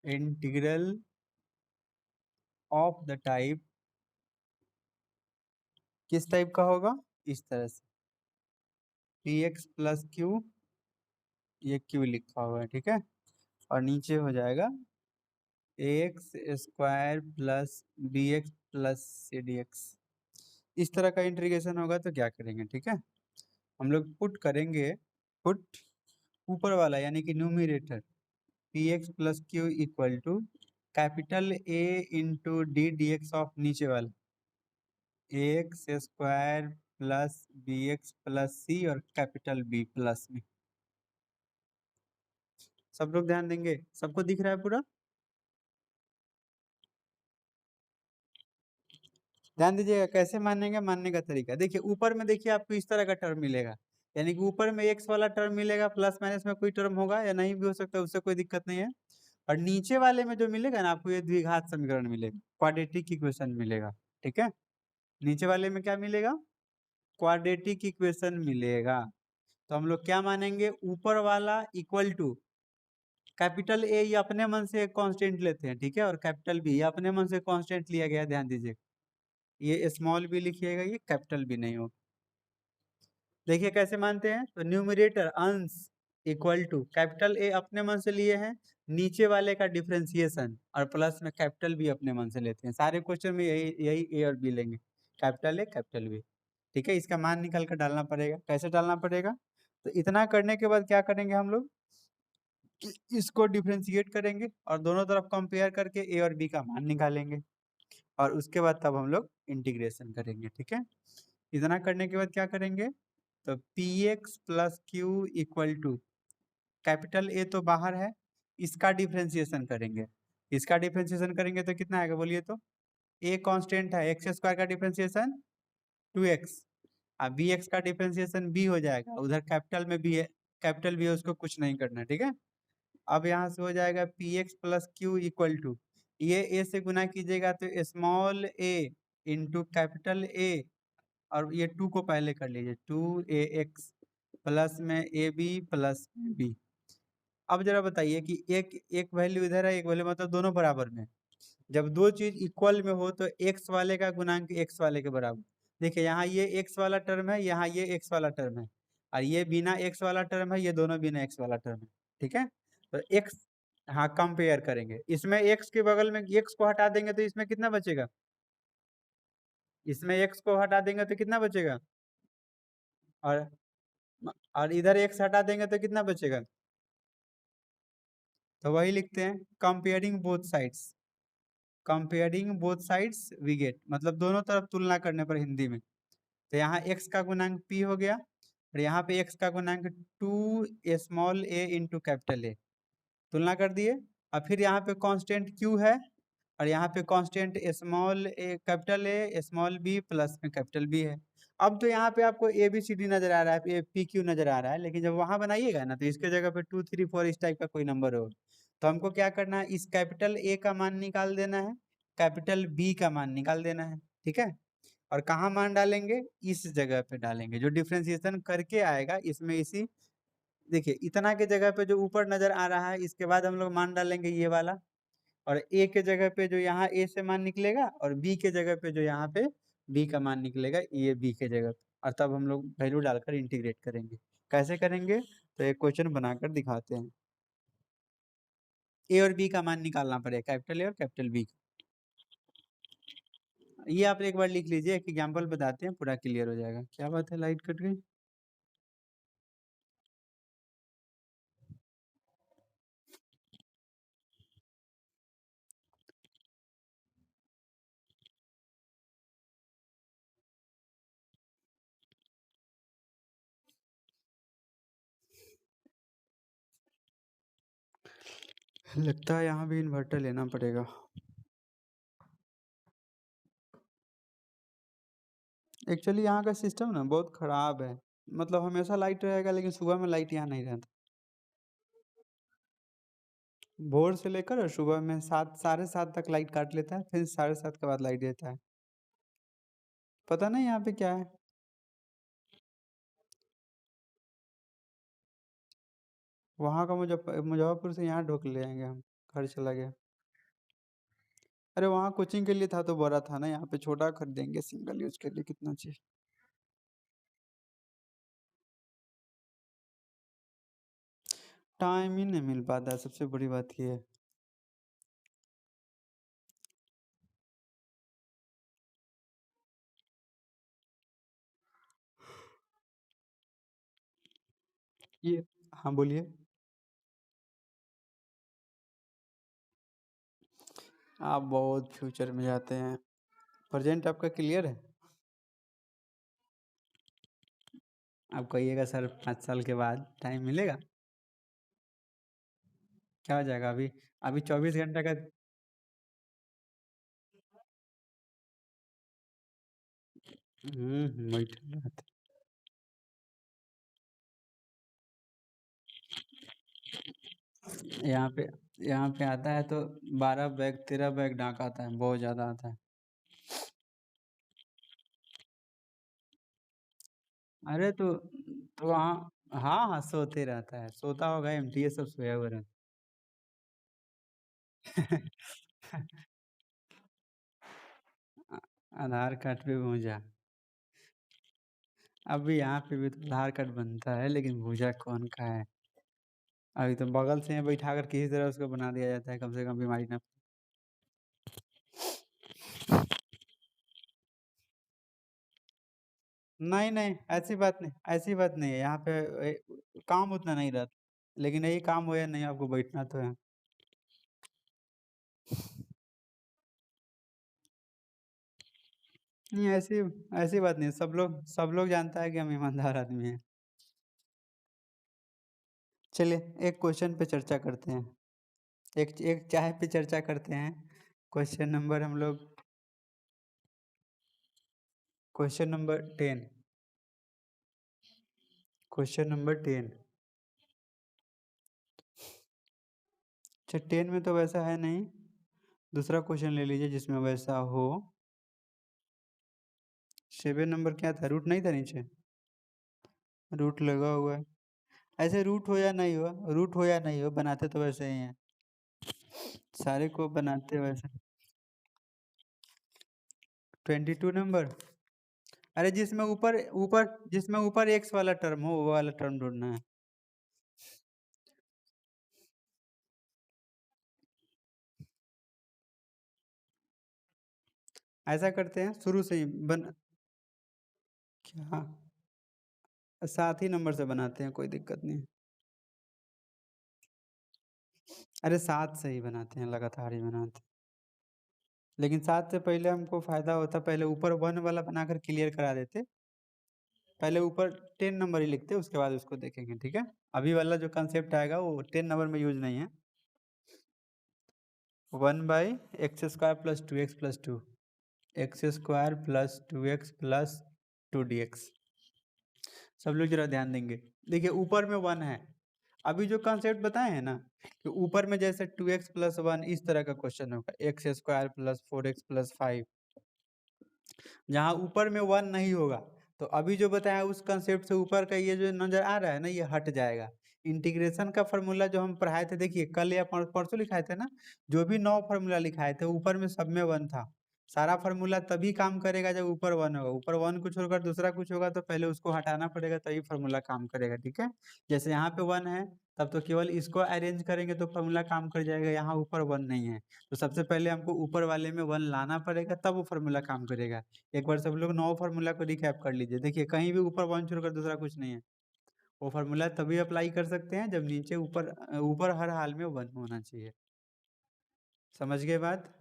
Integral of the type, किस type का होगा, इस तरह से पी एक्स प्लस क्यू, ये क्यू लिखा हुआ है, ठीक है, और नीचे हो जाएगा A x square plus B x plus C d x. इस तरह का इंटीग्रेशन होगा तो क्या करेंगे, ठीक है, हम लोग पुट करेंगे, पुट ऊपर वाला यानी कि numerator P x plus Q equal to capital A into d d x of नीचे वाला A x square plus B x plus C और कैपिटल बी प्लस में। सब लोग ध्यान देंगे, सबको दिख रहा है पूरा, ध्यान दीजिएगा कैसे मानेंगे, मानने का तरीका देखिए, ऊपर में देखिए आपको इस तरह का टर्म मिलेगा, यानी कि ऊपर में एक्स वाला टर्म मिलेगा, प्लस माइनस में कोई टर्म होगा या नहीं भी हो सकता, उससे कोई दिक्कत नहीं है, और नीचे वाले में जो मिलेगा ना आपको ये द्विघात समीकरण मिलेगा, क्वाड्रेटिक इक्वेशन मिलेगा, ठीक है, नीचे वाले में क्या मिलेगा, क्वाड्रेटिक इक्वेशन मिलेगा। तो हम लोग क्या मानेंगे, ऊपर वाला इक्वल टू कैपिटल ए ये अपने मन से कांस्टेंट लेते हैं, ठीक है, और कैपिटल बी ये अपने मन से कांस्टेंट लिया गया, ध्यान दीजिए, ये स्मॉल बी लिखिएगा, ये कैपिटल बी नहीं होगा। देखिए कैसे मानते हैं, तो न्यूमरेटर अंश इक्वल टू कैपिटल ए अपने मन से लिए हैं, नीचे वाले का डिफरेंशिएशन, और प्लस में कैपिटल बी अपने मन से लेते हैं, सारे क्वेश्चन में यही यही ए और बी लेंगे, कैपिटल ए कैपिटल बी, ठीक है, इसका मान निकाल कर डालना पड़ेगा, कैसे डालना पड़ेगा, तो इतना करने के बाद क्या करेंगे हम लोग, इसको डिफ्रेंशिएट करेंगे और दोनों तरफ कंपेयर करके ए और बी का मान निकालेंगे, और उसके बाद तब हम लोग इंटीग्रेशन करेंगे, ठीक है, इतना करने के बाद क्या करेंगे, तो P x plus Q equal to capital A तो बाहर है, इसका डिफ्रेंशिएशन करेंगे, इसका डिफ्रेंशिएशन करेंगे तो कितना आएगा बोलिए तो, ए कांस्टेंट है, एक्स स्क्वायर का डिफ्रेंशिएशन 2x, अब बी एक्स का डिफ्रेंशिएशन बी हो जाएगा, उधर कैपिटल में भी है, कैपिटल भी है, उसको कुछ नहीं करना, ठीक है, अब यहाँ से हो जाएगा P x plus Q equal to, ये ए से गुना कीजिएगा तो small A into capital A, और ये 2 को पहले कर लीजिए, 2ax प्लस में ए बी प्लस में बी। अब जरा बताइए कि एक एक वैल्यू इधर है, एक वैल्यू, मतलब दोनों बराबर में, जब दो चीज इक्वल में हो तो एक्स वाले का गुणांक एक्स वाले के बराबर, देखिए यहाँ ये एक्स वाला टर्म है, यहाँ ये एक्स वाला टर्म है, और ये बिना एक्स वाला टर्म है, ये दोनों बिना एक्स वाला टर्म है, ठीक है, तो एक्स, हाँ कंपेयर करेंगे, इसमें एक्स के बगल में एक्स को हटा देंगे तो इसमें कितना बचेगा, इसमें एक्स को हटा देंगे तो कितना बचेगा, और और इधर एक्स हटा देंगे तो कितना बचेगा, तो वही लिखते हैं comparing both sides, comparing both sides we get, मतलब दोनों तरफ तुलना करने पर हिंदी में, तो यहाँ x का गुणांक p हो गया, और यहाँ पे x का गुणांक 2 स्मॉल a इंटू कैपिटल ए, तुलना कर दिए, और फिर यहाँ पे कांस्टेंट q है, और यहाँ पे constant small A capital A small B plus में कैपिटल बी है। अब तो यहाँ पे आपको ए बी सी डी नजर आ रहा है, पी क्यू नजर आ रहा है, लेकिन जब वहां बनाइएगा ना तो इसके जगह पे 2 3 4 इस टाइप का कोई नंबर होगा, तो हमको क्या करना है, इस कैपिटल ए का मान निकाल देना है, कैपिटल बी का मान निकाल देना है, ठीक है, और कहाँ मान डालेंगे, इस जगह पे डालेंगे, जो डिफ्रेंशिएशन करके आएगा इसमें, इसी देखिए इतना के जगह पे जो ऊपर नजर आ रहा है, इसके बाद हम लोग मान डालेंगे ये वाला, और ए के जगह पे जो यहाँ ए से मान निकलेगा, और बी के जगह पे जो यहाँ पे बी का मान निकलेगा, ये बी के जगह पे, और तब हम लोग वैल्यू डालकर इंटीग्रेट करेंगे, कैसे करेंगे, तो एक क्वेश्चन बनाकर दिखाते हैं, ए और बी का मान निकालना पड़ेगा, कैपिटल ए और कैपिटल बी, ये आप एक बार लिख लीजिए, एक एग्जाम्पल बताते हैं, पूरा क्लियर हो जाएगा। क्या बात है, लाइट कट गई, लगता है यहाँ भी इन्वर्टर लेना पड़ेगा, एक्चुअली यहाँ का सिस्टम ना बहुत खराब है, मतलब हमेशा लाइट रहेगा लेकिन सुबह में लाइट यहाँ नहीं रहता, भोर से लेकर और सुबह में 7 साढ़े 7 तक लाइट काट लेता है, फिर 7:30 के बाद लाइट देता है, पता नहीं यहाँ पे क्या है, वहाँ का मुजफ्फरपुर से यहाँ ढोक ले आएंगे हम। घर चला गया। अरे वहाँ कोचिंग के लिए था तो बड़ा था ना, यहाँ पे छोटा खरीदेंगे सिंगल यूज के लिए, कितना चाहिए। टाइम ही नहीं मिल पाता है, सबसे बड़ी बात ये है। ये हाँ बोलिए। आप बहुत फ्यूचर में जाते हैं, प्रेजेंट आपका क्लियर है। आप कहिएगा सर 5 साल के बाद टाइम मिलेगा, क्या हो जाएगा अभी। अभी 24 घंटा का। बैठे रहते। यहाँ पे यहाँ पे आता है तो 12 बैग 13 बैग डाक आता है, बहुत ज्यादा आता है। अरे तो वहाँ, हाँ हाँ सोते रहता है, सोता होगा, एमटीए सब सोया हुआ रहता है। आधार कार्ड पे भूजा। अभी यहाँ पे भी तो आधार कार्ड बनता है, लेकिन भूजा कौन खाए। अभी तो बगल से बैठा कर किसी तरह उसको बना दिया जाता है, कम से कम बीमारी ना। नहीं नहीं, ऐसी बात नहीं, ऐसी बात नहीं है यहाँ पे। काम उतना नहीं रहता, लेकिन यही काम हो या नहीं, आपको बैठना तो है। नहीं, ऐसी ऐसी बात नहीं है, सब लोग जानता है कि हम ईमानदार आदमी हैं। चलिए एक क्वेश्चन पे चर्चा करते हैं, एक एक चाय पे चर्चा करते हैं। क्वेश्चन नंबर हम लोग क्वेश्चन नंबर 10। Question number 10। अच्छा 10 में तो वैसा है नहीं, दूसरा क्वेश्चन ले लीजिए जिसमें वैसा हो। 7 नंबर क्या था, रूट नहीं था नीचे। रूट लगा हुआ है। ऐसे रूट हो या नहीं हो, रूट हो या नहीं हो, बनाते तो वैसे ही हैं, सारे को बनाते वैसे। 22 नंबर। अरे जिसमें ऊपर ऊपर जिसमें ऊपर एक्स वाला टर्म हो, वो वाला टर्म ढूंढना है। ऐसा करते हैं शुरू से ही बन। क्या, साथ ही नंबर से बनाते हैं, कोई दिक्कत नहीं। अरे साथ से ही बनाते हैं, लगातार ही बनाते हैं। लेकिन साथ से पहले हमको फायदा होता, पहले ऊपर 1 वाला बनाकर क्लियर करा देते। पहले ऊपर 10 नंबर ही लिखते, उसके बाद उसको देखेंगे, ठीक है। अभी वाला जो कंसेप्ट आएगा वो 10 नंबर में यूज नहीं है। 1/x² + 2x + 2, x² + 2x + 2dx। सब लोग जरा ध्यान देंगे। देखिए ऊपर में 1 है, अभी जो कॉन्सेप्ट बताए हैं ना, कि ऊपर में जैसे 2x + 1 इस तरह का क्वेश्चन होगा, x² + 4x + 5, जहाँ ऊपर में 1 नहीं होगा। तो अभी जो बताया उस कंसेप्ट से ऊपर का ये जो नजर आ रहा है ना, ये हट जाएगा। इंटीग्रेशन का फॉर्मूला जो हम पढ़ाए थे, देखिए कल या परसों लिखाए थे ना, जो भी 9 फॉर्मूला लिखाए थे, ऊपर में सब में 1 था। सारा फॉर्मूला तभी काम करेगा जब ऊपर 1 होगा, ऊपर 1 को छोड़कर दूसरा कुछ होगा तो पहले उसको हटाना पड़ेगा, तभी फॉर्मूला काम करेगा, ठीक है। जैसे यहाँ पे 1 है, तब तो केवल इसको अरेंज करेंगे तो फॉर्मूला काम कर जाएगा, यहाँ ऊपर 1 नहीं है। तो सबसे पहले हमको ऊपर वाले में 1 लाना पड़ेगा, तब वो फॉर्मूला काम करेगा। एक बार सब लोग 9 फॉर्मूला को रिकैप कर लीजिए, देखिए कहीं भी ऊपर 1 छोड़कर दूसरा कुछ नहीं है। वो फॉर्मूला तभी अप्लाई कर सकते हैं जब नीचे ऊपर ऊपर हर हाल में 1 होना चाहिए। समझ गए बात।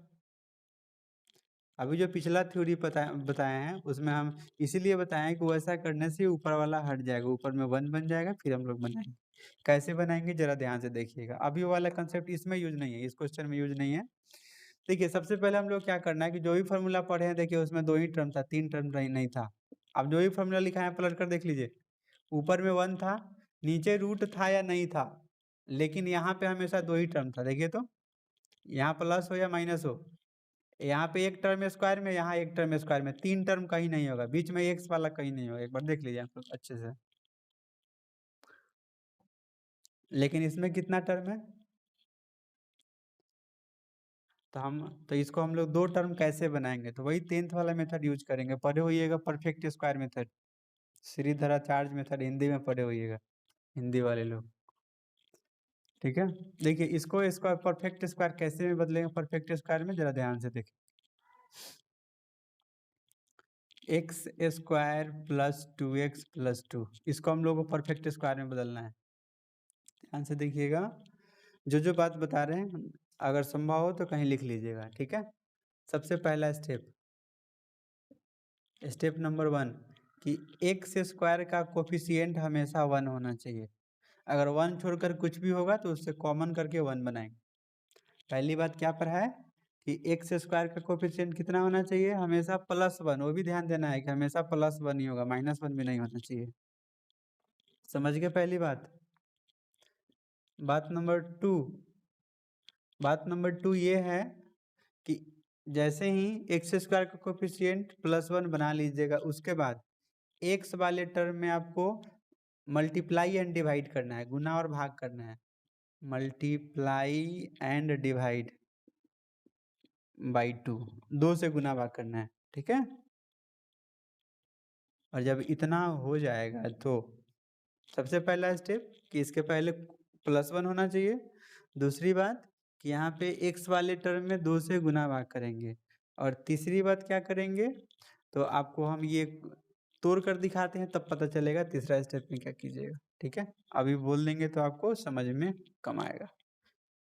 अभी जो पिछला थ्योरी बताए हैं, उसमें हम इसीलिए बताए हैं कि वैसा करने से ऊपर वाला हट जाएगा, ऊपर में 1 बन जाएगा, फिर हम लोग बनाएंगे। कैसे बनाएंगे जरा ध्यान से देखिएगा, अभी वाला कंसेप्ट इसमें यूज नहीं है, इस क्वेश्चन में यूज नहीं है। देखिए सबसे पहले हम लोग क्या करना है कि जो भी फॉर्मूला पढ़े हैं, देखिए उसमें 2 ही टर्म था, 3 टर्म नहीं था। अब जो भी फॉर्मूला लिखा है पलट कर देख लीजिए, ऊपर में 1 था, नीचे रूट था या नहीं था, लेकिन यहाँ पे हमेशा 2 ही टर्म था, देखिए तो यहाँ प्लस हो या माइनस हो, यहाँ पे एक टर्म स्क्वायर में, यहाँ एक टर्म स्क्वायर में, 3 टर्म कहीं नहीं होगा, बीच में एक्स वाला कहीं नहीं होगा, एक बार देख लीजिए आप लोग अच्छे से। लेकिन इसमें कितना टर्म है, तो इसको हम लोग 2 टर्म कैसे बनाएँगे? तो वही 10th वाला मेथड यूज़ करेंगे। पढ़े होइएगा perfect square method, Shridharacharya method Hindi में पढ़े होइएगा, हिंदी वाले लोग। ठीक है? देखिए इसको स्क्वायर परफेक्ट स्क्वायर कैसे में बदलेंगे परफेक्ट स्क्वायर में ज़रा ध्यान से देखिए। X square plus 2x plus 2 इसको हम लोग को परफेक्ट स्क्वायर में बदलना है। ध्यान से देखिएगा, जो बात बता रहे हैं अगर संभव हो तो कहीं लिख लीजिएगा, ठीक है? सबसे पहला स्टेप नंबर 1 कि एक्स स्क्वायर का कोफिशिएंट हमेशा 1 होना चाहिए। अगर 1 छोड़कर कुछ भी होगा तो उससे कॉमन करके 1 बनाएंगे। पहली बात क्या पर है कि एक्स स्क्वायर का कोफिशिएंट कितना होना चाहिए? हमेशा +1। वो भी ध्यान देना है कि हमेशा +1 ही होगा, -1 भी नहीं होना चाहिए। समझ गए पहली बात? बात नंबर 2 ये है कि जैसे ही एक्स स्क्वायर का कोफिशिएंट +1 बना लीजिएगा, उसके बाद एक्स वाले टर्म में आपको मल्टीप्लाई एंड डिवाइड करना है, गुना और भाग करना है। मल्टीप्लाई एंड डिवाइड बाई 2 से गुना भाग करना है, ठीक है? और जब इतना हो जाएगा तो सबसे पहला स्टेप कि इसके पहले +1 होना चाहिए। दूसरी बात कि यहाँ पे एक्स वाले टर्म में 2 से गुना भाग करेंगे। और तीसरी बात क्या करेंगे? तो आपको हम ये तोड़ कर दिखाते हैं तब पता चलेगा तीसरा स्टेप में क्या कीजिएगा, ठीक है? अभी बोल देंगे तो आपको समझ में कम आएगा।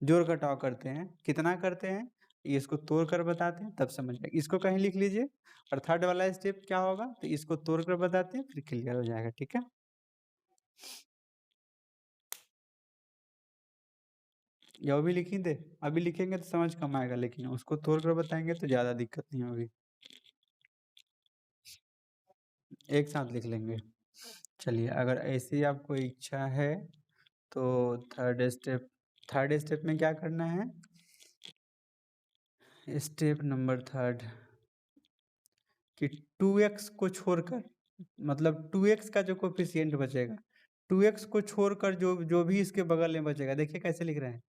जोड़ घटाव करते हैं, कितना करते हैं? ये इसको तोड़ कर बताते हैं तब समझ में इसको कहीं लिख लीजिए। और थर्ड वाला स्टेप क्या होगा? तो इसको तोड़ कर बताते हैं फिर क्लियर हो जाएगा, ठीक है? या वो भी लिख ही दे? अभी लिखेंगे तो समझ कम आएगा लेकिन उसको तोड़ कर बताएँगे तो ज़्यादा दिक्कत नहीं होगी। एक साथ लिख लेंगे। चलिए अगर ऐसी आपको इच्छा है तो थर्ड स्टेप में क्या करना है? स्टेप नंबर 3 कि 2x को छोड़कर मतलब 2x का जो कोएफ़िशिएंट बचेगा, 2x को छोड़कर जो जो भी इसके बगल में बचेगा, देखिए कैसे लिख रहे हैं?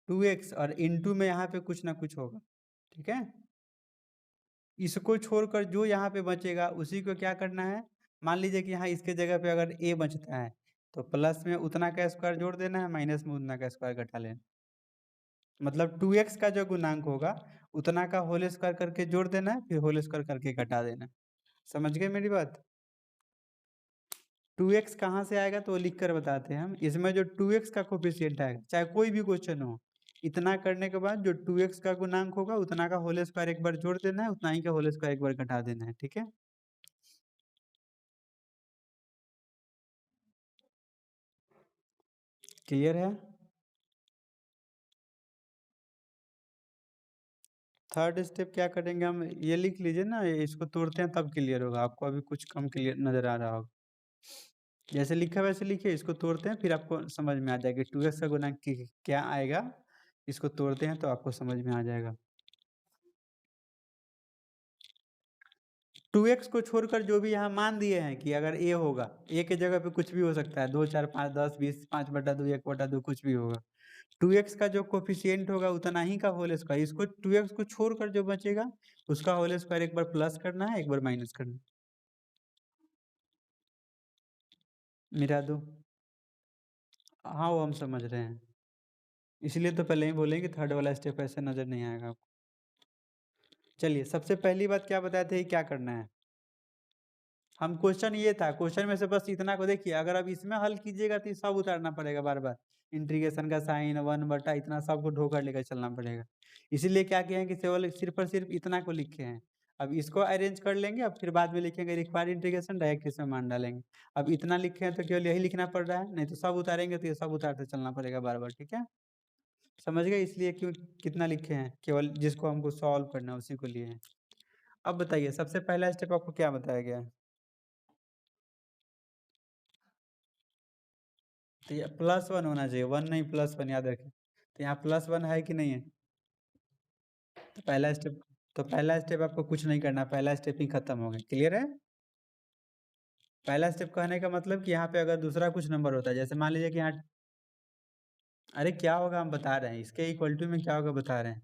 2x और इनटू में यहाँ पे कुछ ना कुछ होगा, ठीक है? इसको छोड़कर जो यहाँ पे बचेगा उसी को क्या करना है? मान लीजिए कि यहाँ इसके जगह पे अगर a बचता है, तो प्लस में उतना का स्क्वायर जोड़ देना है, माइनस में उतना का स्क्वायर घटा लेना। मतलब 2x का जो गुणांक होगा, उतना का होल स्क्वायर करके जोड़ देना है, फिर होल स्क्वायर करके घटा देना है। समझ गए मेरी बात? 2x कहाँ से आएगा तो वो लिख कर बताते हैं हम। इसमें जो 2x का कोएफ़िशिएंट आएगा, चाहे कोई भी क्वेश्चन हो, इतना करने के बाद जो 2x का गुणांक होगा, उतना का होल स्क्वायर एक बार जोड़ देना है, उतना ही का होल स्क्वायर एक बार घटा देना है, ठीक है? क्लियर है? थर्ड स्टेप क्या करेंगे हम? ये लिख लीजिए ना, इसको तोड़ते हैं तब क्लियर होगा, आपको अभी कुछ कम क्लियर नज़र आ रहा होगा। जैसे लिखा है वैसे लिखिए, इसको तोड़ते हैं फिर आपको समझ में आ जाएगा 2x का गुणांक क्या आएगा। इसको तोड़ते हैं तो आपको समझ में आ जाएगा। 2x को छोड़कर जो भी यहाँ मान दिए हैं कि अगर a होगा, a के जगह पे कुछ भी हो सकता है, 2 4 5 10 20 5/2 1/2 कुछ भी होगा। 2x का जो कोएफ़िशिएंट होगा उतना ही का होल स्क्वायर, इसको 2x को छोड़कर जो बचेगा उसका होल स्क्वायर एक बार प्लस करना है, एक बार माइनस करना है। मिटा दो। हाँ, वो हम समझ रहे हैं। इसलिए तो पहले ही बोले कि थर्ड वाला स्टेप ऐसे नज़र नहीं आएगा आपको। चलिए, सबसे पहली बात क्या बताए थे क्या करना है? हम क्वेश्चन ये था, क्वेश्चन में से बस इतना को देखिए, अगर आप इसमें हल कीजिएगा तो ये सब उतारना पड़ेगा बार-बार। इंटीग्रेशन का साइन 1 बटा इतना सबको ढोकर लेकर चलना पड़ेगा। इसीलिए क्या किए हैं कि केवल सिर्फ़ और सिर्फ़ इतना को लिखे हैं। अब इसको अरेंज कर लेंगे, अब फिर बाद में लिखेंगे रिक्वायर्ड इंटीग्रेशन डायरेक्ट इसमें मान डालेंगे। अब इतना लिखे हैं तो केवल यही लिखना पड़ रहा है, नहीं तो सब उतारेंगे तो ये सब उतारते चलना पड़ेगा बार-बार, ठीक है? समझ गए इसलिए क्यों कितना लिखे हैं? केवल जिसको हमको सॉल्व करना है उसी को लिए हैं। अब बताइए सबसे पहला स्टेप आपको क्या बताया गया है? तो ये +1 होना चाहिए, 1 नहीं +1 याद रखें। तो यहाँ +1 है कि नहीं है? तो पहला स्टेप आपको कुछ नहीं करना, पहला स्टेप ही खत्म हो गया, क्लियर है? पहला स्टेप कहने का मतलब कि यहाँ पे अगर दूसरा कुछ नंबर होता है, जैसे मान लीजिए कि यहाँ अरे क्या होगा हम बता रहे हैं, इसके इक्वल टू में क्या होगा बता रहे हैं।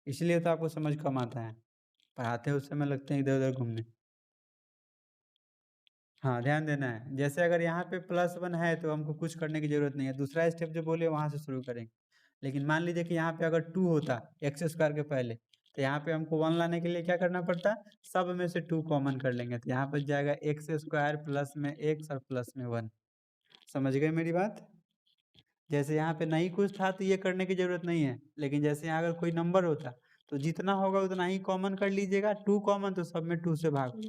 इसलिए तो आपको समझ कम आता है, पढ़ाते हैं उस समय लगते हैं इधर-उधर घूमने। हाँ, ध्यान देना है। जैसे अगर यहाँ पे +1 है तो हमको कुछ करने की ज़रूरत नहीं है, दूसरा स्टेप जो बोले वहाँ से शुरू करेंगे। लेकिन मान लीजिए कि यहाँ पे अगर 2 होता एक्स स्क्वायर के पहले, तो यहाँ पे हमको 1 लाने के लिए क्या करना पड़ता? सब में से 2 कॉमन कर लेंगे, तो यहाँ बच जाएगा एक्स स्क्वायर प्लस में x और प्लस में 1। समझ गए मेरी बात? जैसे यहाँ पे नहीं कुछ था तो ये करने की ज़रूरत नहीं है, लेकिन जैसे यहाँ अगर कोई नंबर होता, तो जितना होगा उतना ही कॉमन कर लीजिएगा, 2 कॉमन तो सब में 2 से भाग हो।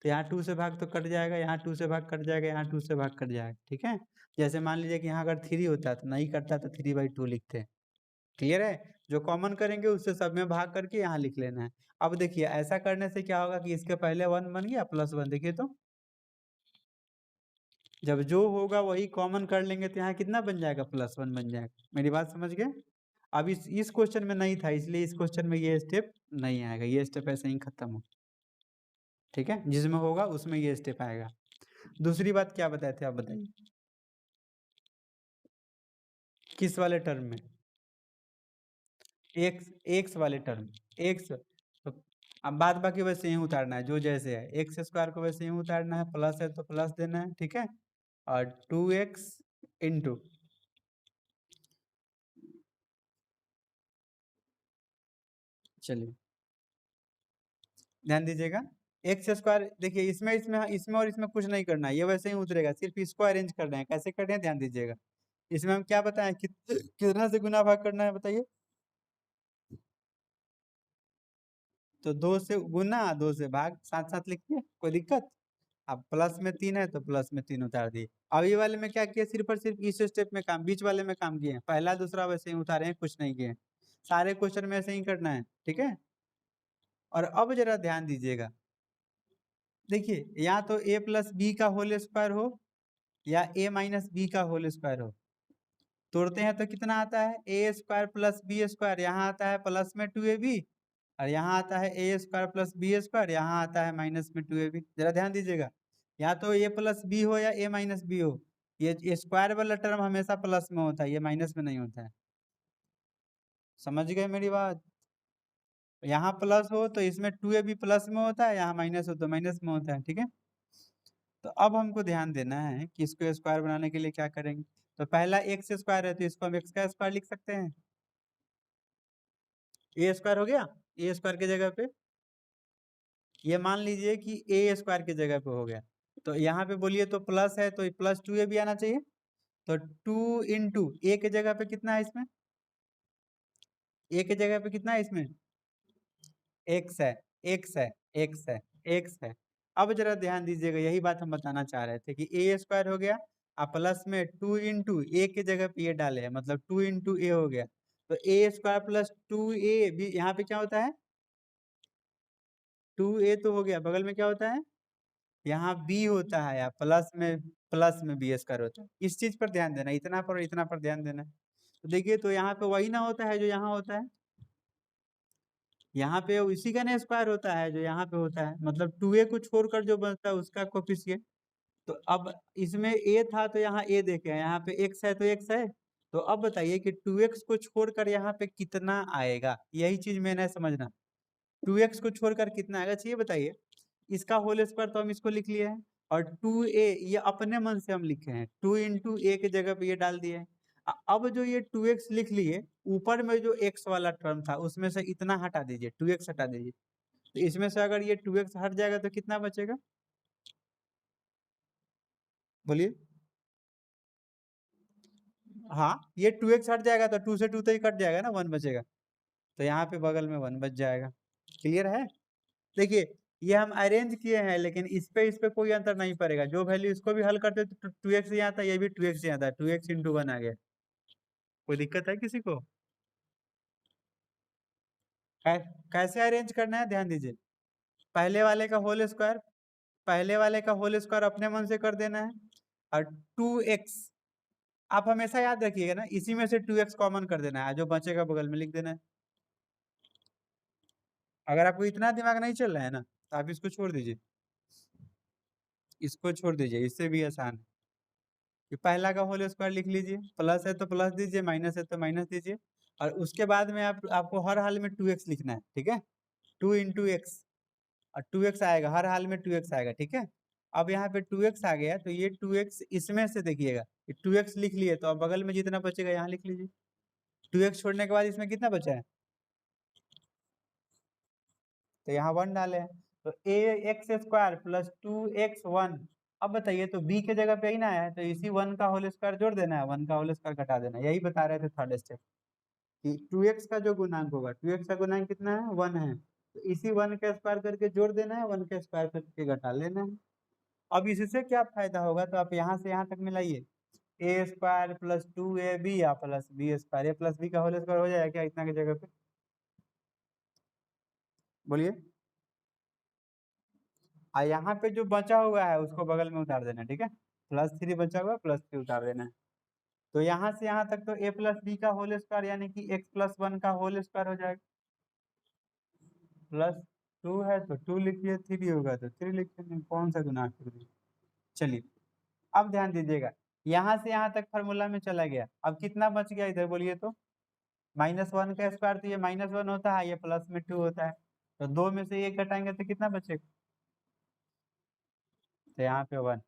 तो यहाँ 2 से भाग तो कट जाएगा, यहाँ 2 से भाग कट जाएगा, यहाँ 2 से भाग कट जाएगा, ठीक है? जैसे मान लीजिए कि यहाँ अगर 3 होता तो नहीं कटता तो 3/2 लिखते। क्लियर है? जो कॉमन करेंगे उससे सब में भाग करके यहाँ लिख लेना है। अब देखिए ऐसा करने से क्या होगा कि इसके पहले 1 बन गया +1 देखिए तो। जब जो होगा वही कॉमन कर लेंगे तो यहाँ कितना बन जाएगा +1 बन जाएगा। मेरी बात समझ गए? अब इस क्वेश्चन में नहीं था इसलिए इस क्वेश्चन में ये स्टेप नहीं आएगा, ये स्टेप ऐसे ही खत्म हो। ठीक है? जिसमें होगा उसमें ये स्टेप आएगा। दूसरी बात क्या बताए थे आप बताइए? किस वाले टर्म में? एक्स वाले टर्म एक्स तो अब बाद बाकी वैसे ही उतारना है जो जैसे है एक्स स्क्वायर को वैसे ही उतारना है प्लस है तो प्लस देना है ठीक है और 2x इंटू चलिए ध्यान दीजिएगा एक्स स्क्वायर देखिए इसमें इसमें इसमें और इसमें कुछ नहीं करना है ये वैसे ही उतरेगा सिर्फ इसको अरेंज करना है कैसे करना है ध्यान दीजिएगा इसमें हम क्या बताएं कितना से गुना भाग करना है बताइए तो 2 से गुना 2 से भाग साथ साथ लिखिए कोई दिक्कत अब प्लस में 3 है तो प्लस में 3 उतार दिए अब ये वाले में क्या किया सिर्फ और सिर्फ इस स्टेप में काम बीच वाले में काम किए हैं पहला दूसरा वैसे ही उतारे हैं कुछ नहीं किए हैं सारे क्वेश्चन में ऐसे ही करना है ठीक है और अब जरा ध्यान दीजिएगा देखिए या तो a प्लस बी का होल स्क्वायर हो या a माइनस बी का होल स्क्वायर हो तोड़ते हैं तो कितना आता है ए स्क्वायर प्लस बी स्क्वायर यहाँ आता है प्लस में 2ab और यहाँ आता है ए स्क्वायर प्लस बी स्क्वायर यहाँ आता है माइनस में 2ab जरा ध्यान दीजिएगा या तो ए प्लस बी हो या ए माइनस बी हो ये स्क्वायर वाला टर्म हमेशा प्लस में होता है ये माइनस में नहीं होता है समझ गए मेरी बात यहाँ प्लस हो तो इसमें 2ab प्लस में होता है यहाँ माइनस हो तो माइनस में होता है ठीक है तो अब हमको ध्यान देना है कि इसको स्क्वायर बनाने के लिए क्या करेंगे तो पहला एक्स स्क्वायर है तो इसको हम एक्स का स्क्वायर लिख सकते हैं ए स्क्वायर हो गया ए स्क्वायर की जगह पे ये मान लीजिए कि ए स्क्वायर की जगह पे हो गया तो यहाँ पे बोलिए तो प्लस है तो प्लस 2a भी आना चाहिए तो 2 इंटू ए के जगह पे कितना है इसमें ए के जगह पे कितना है इसमें एक्स है एक्स है एक्स है एक्स है अब जरा ध्यान दीजिएगा यही बात हम बताना चाह रहे थे कि ए स्क्वायर हो गया अब प्लस में 2 इंटू ए के जगह पे ये डाले हैं मतलब 2 इंटू ए हो गया तो ए स्क्वायर प्लस 2a भी यहाँ पे क्या होता है 2a तो हो गया बगल में क्या होता है यहाँ बी होता है या प्लस में बी स्क्वायर होता है इस चीज पर ध्यान देना इतना पर ध्यान देना तो देखिए तो यहाँ पे वही ना होता है जो यहाँ होता है यहाँ पे उसी का ना स्क्वायर होता है जो यहाँ पे होता है मतलब 2a को छोड़कर जो बनता है उसका कोफिशिएंट तो अब इसमें a था तो यहाँ a देखे हैं यहाँ पे x है तो x है तो अब बताइए कि 2x को छोड़कर यहाँ पे कितना आएगा यही चीज मैंने समझना 2x को छोड़कर कितना आएगा चाहिए बताइए इसका होल स्क्वायर तो हम इसको लिख लिए हैं और 2a ये अपने मन से हम लिखे हैं 2 इंटू ए की जगह पे ये डाल दिए हैं अब जो ये 2x लिख लिए ऊपर में जो x वाला टर्म था उसमें से इतना हटा दीजिए 2x हटा दीजिए तो इसमें से अगर ये 2x हट जाएगा तो कितना बचेगा बोलिए हाँ ये 2x हट जाएगा तो 2 से 2 तो ही कट जाएगा ना 1 बचेगा तो यहाँ पे बगल में 1 बच जाएगा क्लियर है देखिए ये हम अरेंज किए हैं लेकिन इस पे कोई अंतर नहीं पड़ेगा जो वैल्यू इसको भी हल करते तो 2x ही आता है ये भी 2x ही आता है 2x इंटू 1 आ गया कोई दिक्कत है किसी को कैसे अरेंज करना है ध्यान दीजिए पहले वाले का होल स्क्वायर अपने मन से कर देना है और 2x आप हमेशा याद रखिएगा ना इसी में से 2x कॉमन कर देना है जो बचेगा बगल में लिख देना है अगर आपको इतना दिमाग नहीं चल रहा है ना तो आप इसको छोड़ दीजिए इससे भी आसान है कि पहला का होल स्क्वायर लिख लीजिए प्लस है तो प्लस दीजिए माइनस है तो माइनस दीजिए और उसके बाद में आपको हर हाल में 2x लिखना है, ठीक है। 2 इंटू एक्स, और 2x आएगा, हर हाल में 2x आएगा, ठीक है। अब यहाँ पे 2x आ गया, तो ये 2x इसमें से देखिएगा, 2x लिख लिए, तो अब बगल में जितना बचेगा यहाँ लिख लीजिए। 2x छोड़ने के बाद इसमें कितना बचा है, तो यहाँ 1 डाले हैं, तो ए एक्स स्क्वायर प्लस 2x1। अब बताइए, तो b के जगह पे ही ना आया है, तो इसी 1 का होल स्क्वायर जोड़ देना है, 1 का होल स्क्वायर घटा देना है। यही बता रहे थे थर्ड स्टेप, कि 2x का जो गुणांक होगा, 2x का गुणांक कितना है, 1 है, तो इसी 1 का स्क्वायर करके जोड़ देना है, 1 का स्क्वायर करके घटा लेना है। अब इससे क्या फायदा होगा, तो आप यहाँ से यहाँ तक मिलाइए, ए स्क्वायर प्लस 2ab या प्लस बी स्क्वायर, ए प्लस बी का होल स्क्वायर हो जाएगा क्या इतना की जगह पे, बोलिए। और यहाँ पे जो बचा हुआ है उसको बगल में उतार देना है, ठीक है। +3 बचा हुआ, +3 उतार देना है। तो यहाँ से यहाँ तक तो a प्लस बी का होल स्क्वायर यानी कि x प्लस 1 का होल स्क्वायर हो जाएगा। +2 है तो 2 लिखिए, 3 होगा तो 3 लिखिए, कौन सा गुना कर दिए। चलिए, अब ध्यान दीजिएगा, यहाँ से यहाँ तक फार्मूला में चला गया, अब कितना बच गया इधर बोलिए तो, -1 का स्क्वायर, तो ये -1 होता है, ये प्लस में 2 होता है, तो 2 में से 1 घटाएंगे तो कितना बचेगा, तो यहाँ पे 1।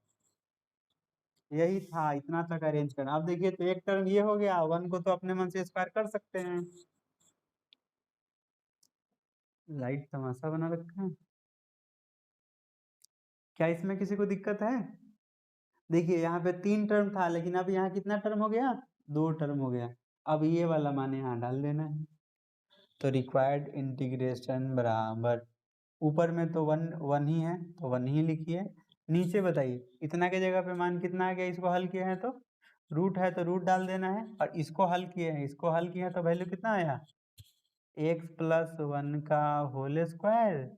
यही था, इतना तक अरेंज करना। अब देखिए, तो एक टर्म ये हो गया, 1 को तो अपने मन से स्क्वायर कर सकते हैं। लाइट तमाशा बना रखा है, क्या इसमें किसी को दिक्कत है। देखिए, यहाँ पे 3 टर्म था, लेकिन अब यहाँ कितना टर्म हो गया, 2 टर्म हो गया। अब ये वाला मान यहाँ डाल देना है, तो रिक्वायर्ड इंटीग्रेशन बराबर, ऊपर में तो 1 1 ही है, तो 1 ही लिखिए। नीचे बताइए, इतना के जगह पे मान कितना आ गया, इसको हल किया है तो रूट है, तो रूट डाल देना है, और इसको हल किए हैं, इसको हल किया तो वैल्यू कितना आया, x प्लस 1 का होल स्क्वायर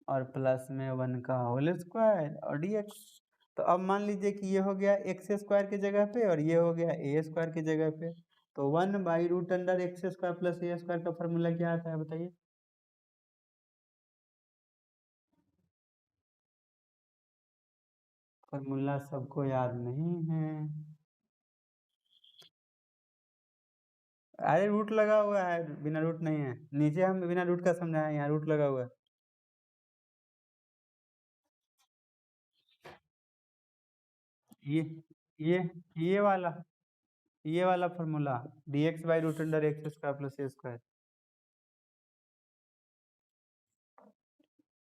और प्लस में 1 का होल स्क्वायर और dx। तो अब मान लीजिए कि ये हो गया एक्स स्क्वायर की जगह पे, और ये हो गया ए स्क्वायर की जगह पे, तो 1/√x स्क्वायर प्लस ए स्क्वायर का फॉर्मूला क्या आता है बताइए। फॉर्मूला सबको याद नहीं है, अरे रूट लगा हुआ है, बिना रूट नहीं है, नीचे हम बिना रूट का समझाए, यहाँ रूट लगा हुआ है। ये ये ये वाला ये वाला फॉर्मूला, dx/√x स्क्वायर प्लस ए स्क्वायर,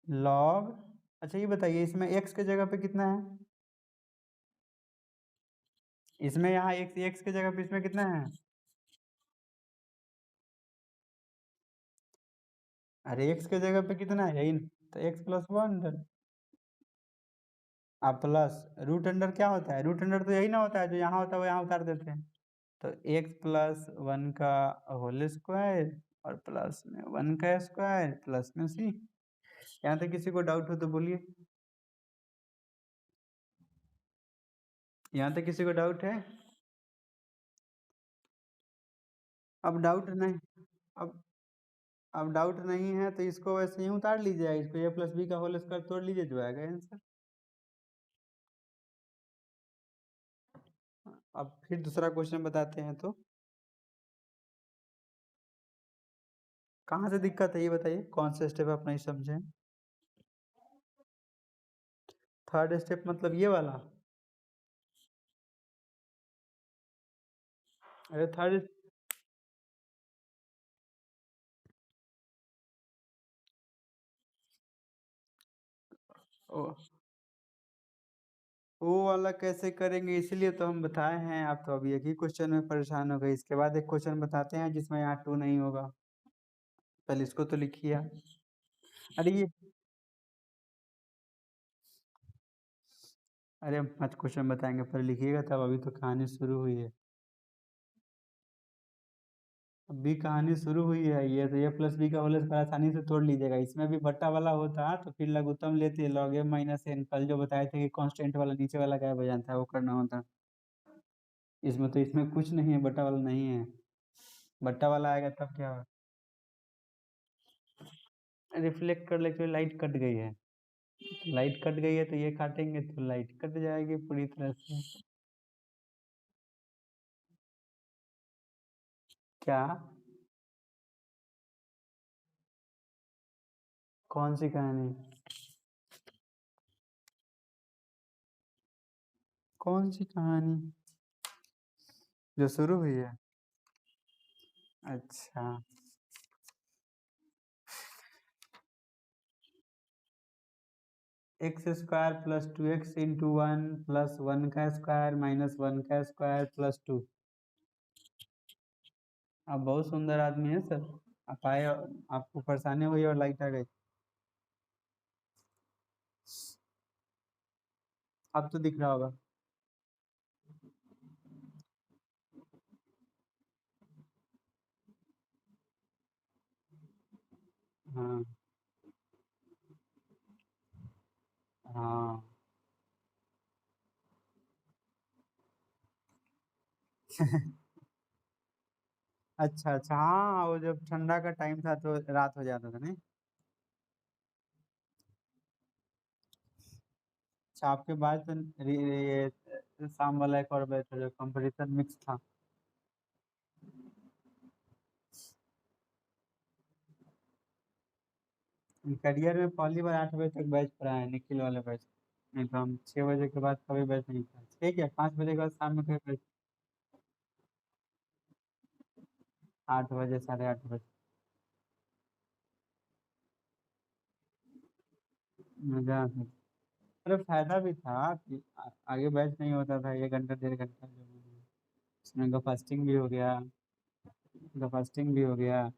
लॉग। अच्छा ये बताइए, इसमें x के जगह पे कितना है, इसमें यहाँ x के जगह पे इसमें कितना है, अरे x के जगह पे कितना है, यही तो x प्लस 1, अब प्लस रूट अंडर क्या होता है, रूट अंडर तो यही ना होता है, जो यहाँ होता है वो यहाँ उतार देते हैं, तो x प्लस 1 का होल स्क्वायर और प्लस में 1 का स्क्वायर प्लस में c। यहाँ तक किसी को डाउट हो तो बोलिए, यहाँ तक किसी को डाउट है। अब डाउट नहीं, अब अब डाउट नहीं है तो इसको वैसे ही उतार लीजिए, इसको a प्लस बी का होल स्क्वायर तोड़ लीजिए, जो आएगा आंसर। अब फिर दूसरा क्वेश्चन बताते हैं, तो कहाँ से दिक्कत है ये बताइए, कौन सा स्टेप आप नहीं समझे। थर्ड स्टेप मतलब ये वाला, अरे थर्ड, वो वाला कैसे करेंगे, इसीलिए तो हम बताए हैं, आप तो अभी एक ही क्वेश्चन में परेशान हो गए, इसके बाद एक क्वेश्चन बताते हैं जिसमें यहाँ 2 नहीं होगा, पहले इसको तो लिखिए। अरे ये, अरे हम 5 क्वेश्चन बताएंगे, पहले लिखिएगा तब, अभी तो कहानी शुरू हुई है, अभी कहानी शुरू हुई है। ये तो a प्लस बी का होल स्क्वायर आसानी से तोड़ लीजिएगा, इसमें भी बट्टा वाला होता तो फिर लघुत्तम लेते, लॉग m माइनस n, कल जो बताए थे कि कांस्टेंट वाला नीचे वाला गायब हो जाता है, वो करना होता। इसमें तो इसमें कुछ नहीं है, बट्टा वाला नहीं है, बट्टा वाला आएगा तब क्या होगा, रिफ्लेक्ट कर लेके लाइट कट गई है, लाइट कट गई है तो ये काटेंगे तो लाइट कट जाएगी पूरी तरह से। क्या कौन सी कहानी? कौन सी कहानी जो शुरू हुई है? अच्छा, x square plus 2x into 1 plus 1 का स्क्वायर माइनस 1 का स्क्वायर प्लस 2। आप बहुत सुंदर आदमी है सर। आप आए और आपको परेशानी हुई और लाइट आ गई। अब तो दिख रहा होगा। हाँ हाँ। अच्छा अच्छा, हाँ वो जब ठंडा का टाइम था तो रात हो जाता था नहीं। अच्छा, आपके बाद तो ये शाम वाला एक और बैच था जो कंपटीशन मिक्स था। करियर में पहली बार 8 बजे तक बैच पढ़ा है, निखिल वाले बैच। नहीं तो हम 6 बजे के बाद कभी बैच नहीं था। ठीक है, 5 बजे के बाद शाम में कभी बैच। 8 बजे, 8:30 बजे। मजा आता। अरे फायदा भी था कि आगे बैच नहीं होता था, 1 घंटा 1.5 घंटा जो उसमें फास्टिंग भी हो गया। फास्टिंग भी हो गया।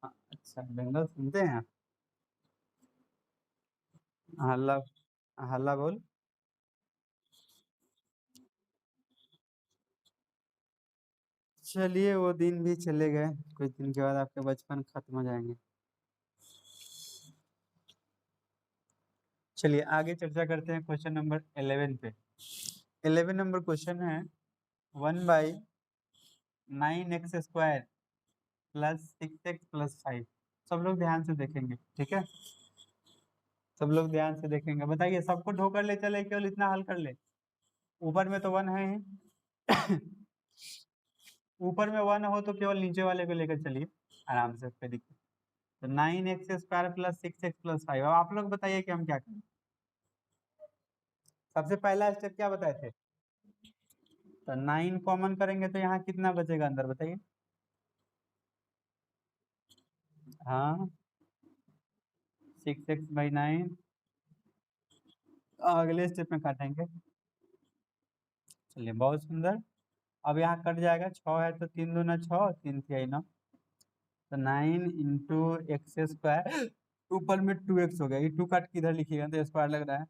हाँ, अच्छा बंगाल सुनते हैं आप? हल्ला, हल्ला बोल। चलिए वो दिन भी चले गए, कुछ दिन के बाद आपके बचपन खत्म हो जाएंगे। चलिए आगे चर्चा करते हैं क्वेश्चन नंबर 11 पे। 11 नंबर क्वेश्चन है, 1/9x² प्लस 6x+5। सब लोग ध्यान से देखेंगे, ठीक है? सब लोग ध्यान से देखेंगे, बताइए सबको ढोकर ले चले केवल इतना हल कर ले। ऊपर में तो 1 है ही। ऊपर में 1 हो तो केवल नीचे वाले को लेकर चलिए आराम से, कोई दिक्कत। तो 9x² प्लस 6x+5। अब आप लोग बताइए कि हम क्या करें। सबसे पहला स्टेप क्या बताए थे? तो 9 कॉमन करेंगे तो यहाँ कितना बचेगा अंदर, बताइए। हाँ, 6x/9। अगले स्टेप में काटेंगे। चलिए बहुत सुंदर। अब यहाँ कट जाएगा, 6 है तो 3 दूना 6, 3 तिहाई 9। तो 9 × x²। ऊपर में 2x हो गया, ये 2 काट के इधर लिखिएगा तो स्क्वायर लग रहा है।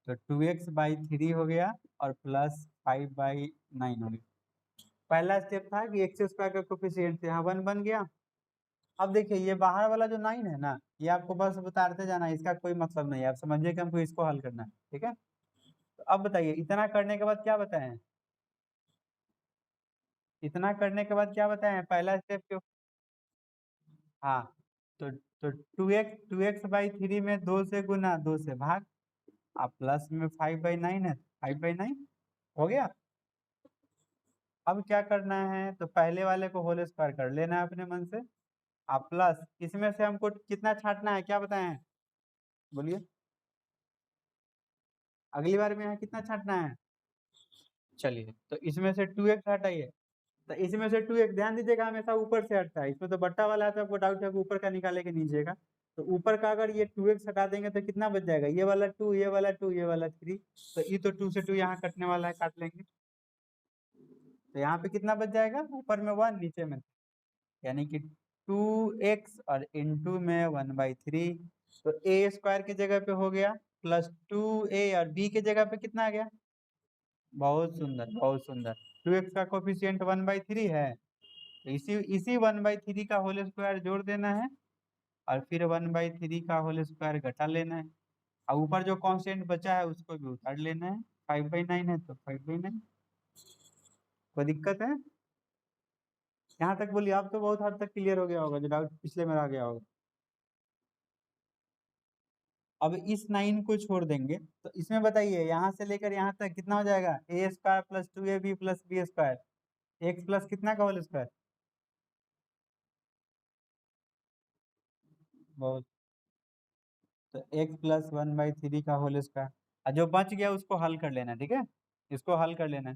तो 2x/3 हो गया और प्लस 5/9 हो गया। पहला स्टेप था कि x² का कोफिशिएंट यहाँ 1 बन गया। अब देखिए ये बाहर वाला जो 9 है ना, ये आपको बस उतारते जाना है, इसका कोई मतलब नहीं है। आप समझिए कि हमको इसको हल करना है, ठीक है? तो अब बताइए इतना करने के बाद क्या बताएं? इतना करने के बाद क्या बताएं पहला स्टेप क्यों? हाँ, तो 2x/3 में 2 से गुना 2 से भाग। अब प्लस में 5/9 है, 5/9 हो गया। अब क्या करना है, तो पहले वाले को होल स्क्वायर कर लेना है अपने मन से। अब प्लस इसमें से हमको कितना छांटना है क्या बताएं? बोलिए। अगली बार में यहाँ कितना छांटना है? चलिए तो इसमें से 2x हटाइए। तो इसमें से 2x ध्यान दीजिएगा हमेशा ऊपर से हटता है, इसमें तो बट्टा वाला है तो आपको डाउट है कि ऊपर का निकाले के नीचे का। तो ऊपर का अगर ये 2x हटा देंगे तो कितना बच जाएगा? ये वाला 2, ये वाला 2, ये वाला 3। तो ये तो 2 से 2 यहाँ कटने वाला है, काट लेंगे। तो यहाँ पे कितना बच जाएगा? ऊपर में 1, नीचे में, यानी कि 2x और इंटू में 1/3। तो a² की जगह पे हो गया प्लस 2a और b की जगह पे कितना आ गया? बहुत सुंदर, बहुत सुंदर। 2x का कोफिशिएंट 1/3 है, तो इसी इसी 1/3 का होल स्क्वायर जोड़ देना है और फिर 1/3 का होल स्क्वायर घटा लेना है। और ऊपर जो कांस्टेंट बचा है उसको भी उतार लेना है। 5/9 है तो 5/9। कोई दिक्कत है? यहाँ तक बोलिए, आप तो बहुत हद तक क्लियर हो गया होगा जो डाउट पिछले में रह गया होगा। अब इस 9 को छोड़ देंगे तो इसमें बताइए यहाँ से लेकर यहाँ तक कितना हो जाएगा? a² plus 2ab plus b²। x plus कितना का होल स्क्वायर? बहुत। तो एक्स प्लस 1/3 का होल स्क्वायर, और जो बच गया उसको हल कर लेना, ठीक है, इसको हल कर लेना।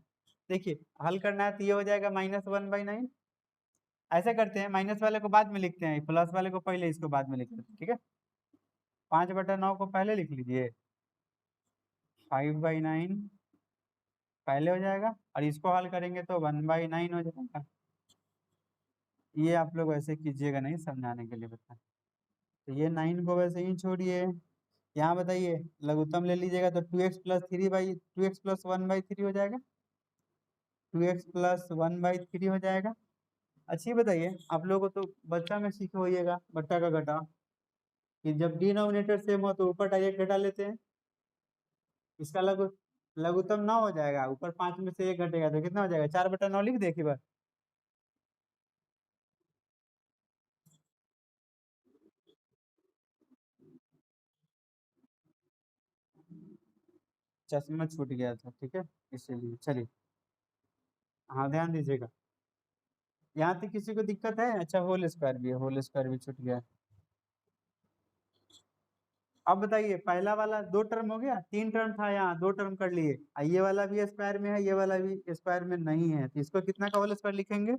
देखिए हल करना है तो ये हो जाएगा -1/9। ऐसा करते हैं, माइनस वाले को बाद में लिखते हैं, प्लस वाले को पहले, इसको बाद में लिख लेते हैं, ठीक है। 5/9 को पहले लिख लीजिए, 5/9 पहले हो जाएगा, और इसको हल करेंगे तो 1/9 हो जाएगा। ये आप लोग वैसे कीजिएगा नहीं, समझाने के लिए बता। तो ये 9 को वैसे ही छोड़िए। यहाँ बताइए लघुत्तम ले लीजिएगा तो 2x प्लस 1/3 हो जाएगा। 2x प्लस 1/3 हो जाएगा। अच्छी बताइए, आप लोगों को तो बच्चा में सीखे होइएगा बट्टा का घटा, कि जब डिनोमिनेटर सेम हो तो ऊपर डायरेक्ट घटा लेते हैं। इसका लघुत्तम 9 हो जाएगा, ऊपर 5 में से 1 घटेगा तो कितना हो जाएगा, 4/9 लिख दे एक ही बार। चश्मा छूट गया था, ठीक है, इसीलिए। चलिए, हाँ ध्यान दीजिएगा। यहाँ तक किसी को दिक्कत है? अच्छा, होल स्क्वायर भी है, होल स्क्वायर भी छूट गया। अब बताइए, पहला वाला 2 टर्म हो गया, 3 टर्म था, यहाँ 2 टर्म कर लिए, ये वाला भी स्क्वायर में है, ये वाला भी स्क्वायर में नहीं है, तो इसको कितना का होल स्क्वायर लिखेंगे?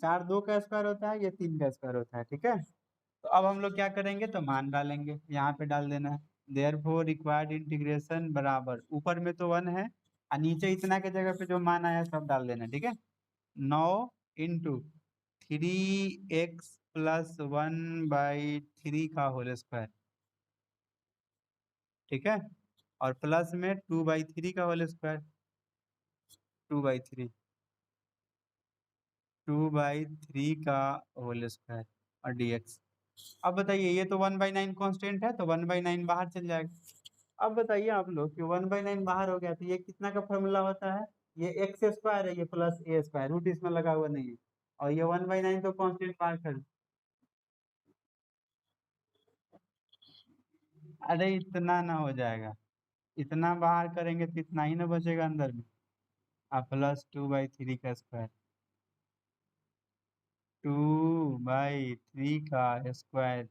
4 2 का स्क्वायर होता है, ये 3 का स्क्वायर होता है, ठीक है। तो अब हम लोग क्या करेंगे, तो मान डालेंगे, यहाँ पे डाल देना है। देयरफॉर रिक्वायर्ड इंटीग्रेशन बराबर, ऊपर में तो 1 है, और नीचे इतना के जगह पे जो मान आया सब डाल देना, ठीक है। 9 × 3x + 1/3 का होल स्क्वायर, ठीक है, और प्लस में 2/3 का होल स्क्वायर, 2/3, 2/3 का होल स्क्वायर, और dx। अब बताइए, ये तो 1/9 कांस्टेंट है, तो 1/9 बाहर चल जाएगा। अब बताइए आप लोग कि 1/9 बाहर हो गया तो ये कितना का फॉर्मूला होता है? ये एक्स स्क्वायर है, ये प्लस ए स्क्वायर, रूट इसमें लगा हुआ नहीं है, और ये 1/9 तो कांस्टेंट बाहर कर। अरे इतना ना हो जाएगा, इतना बाहर करेंगे तो इतना ही ना बचेगा अंदर में। अब +2/3 का स्क्वायर, 2/3 का स्क्वायर,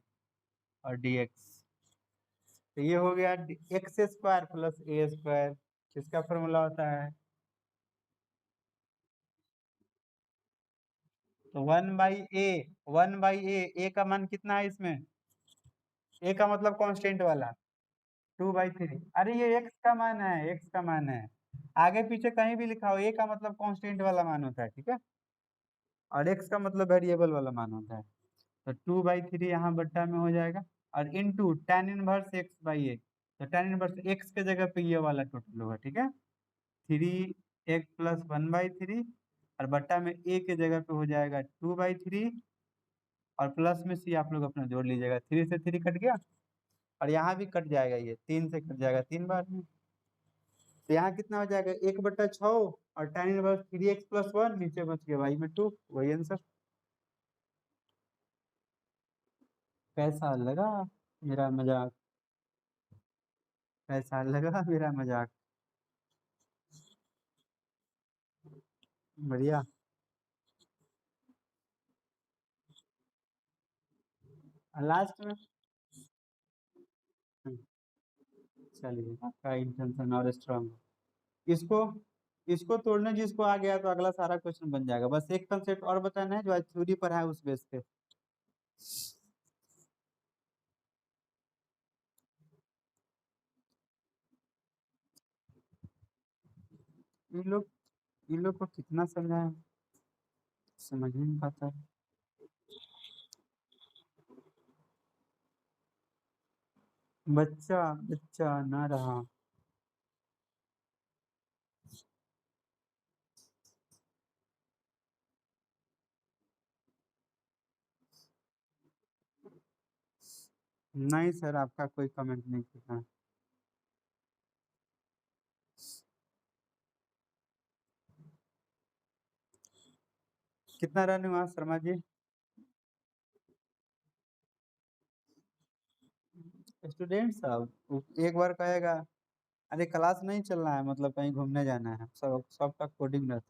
और dx। तो ये हो गया एक्स स्क्वायर प्लस ए स्क्वायर, किसका फॉर्मूला होता है? तो 1/a, 1/a, का मान कितना है इसमें? ए का मतलब कांस्टेंट वाला, 2/3। अरे ये एक्स का मान है, एक्स का मान है, आगे पीछे कहीं भी लिखा हो, ए का मतलब कांस्टेंट वाला मान होता है, ठीक है, और एक्स का मतलब वेरिएबल वाला मान होता है। तो 2/3 यहाँ बट्टा में हो जाएगा, और इंटू tan इनवर्स x/a, तो tan इनवर्स x के जगह पे ये वाला टोटल होगा, ठीक है। 3x + 1/3, और बट्टा में a के जगह पे हो जाएगा 2/3, और प्लस में सी आप लोग अपना जोड़ लीजिएगा, 3 से 3 कट गया, और यहाँ भी कट जाएगा, ये 3 से कट जाएगा 3 बार में। तो यहाँ कितना हो जाएगा, 1/6, और tan इनवर्स 3x + 1, नीचे बच गया y में 2, वही आंसर। कैसा लगा मेरा मजाक? कैसा लगा मेरा मजाक? बढ़िया। लास्ट में चलिए, आपका इंटेंशन और स्ट्रांग। इसको इसको तोड़ने जिसको आ गया तो अगला सारा क्वेश्चन बन जाएगा, बस एक कंसेप्ट और बताना है जो आज थ्योरी पर है, उस बेस पे। इन लोग को कितना समझाए, समझ ही नहीं पाता है। बच्चा बच्चा ना रहा। नहीं सर, आपका कोई कमेंट नहीं किया। कितना रन हुआ शर्मा जी? स्टूडेंट साहब एक बार कहेगा, अरे क्लास नहीं चलना है, मतलब कहीं घूमने जाना है, सब सबका कोडिंग रहता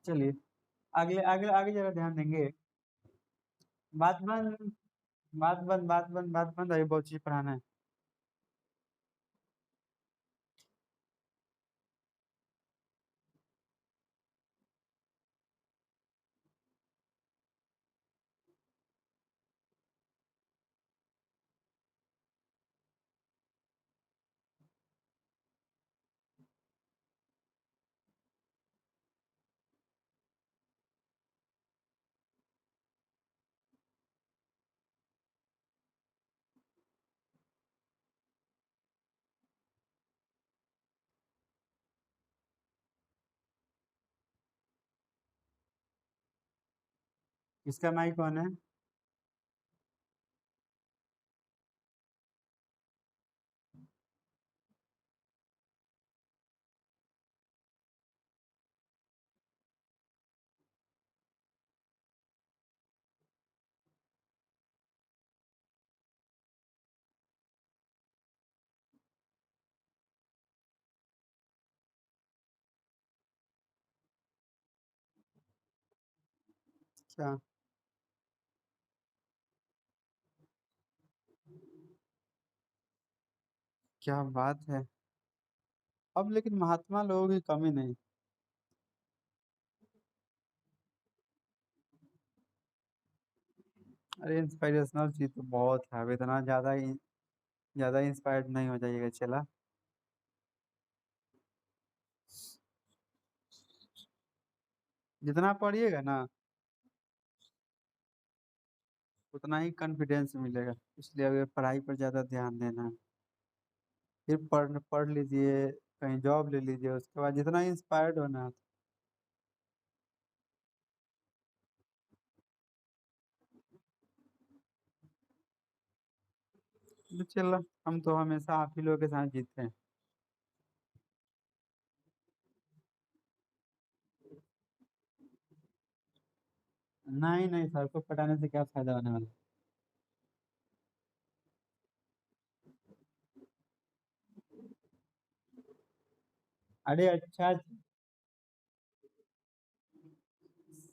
चलिए अगले अगले आगे जरा ध्यान देंगे। बात बंद, बात बंद, बात बंद, बात बंद, अभी बहुत चीज पढ़ाना है। इसका माइक कौन है? क्या? क्या बात है। अब लेकिन महात्मा लोगों की कमी नहीं। अरे इंस्पिरेशनल चीज तो बहुत है, अब इतना ज्यादा इंस्पायर्ड नहीं हो जाइएगा, चला। जितना पढ़िएगा ना उतना ही कॉन्फिडेंस मिलेगा, इसलिए अभी पढ़ाई पर ज्यादा ध्यान देना है। फिर पढ़ पढ़ लीजिए, कहीं जॉब ले लीजिए, उसके बाद जितना इंस्पायर्ड होना है। तो चलो, हम तो हमेशा आप ही लोगों के साथ जीतते हैं। नहीं नहीं, सर को पटाने से क्या फायदा होने वाला। अरे अच्छा,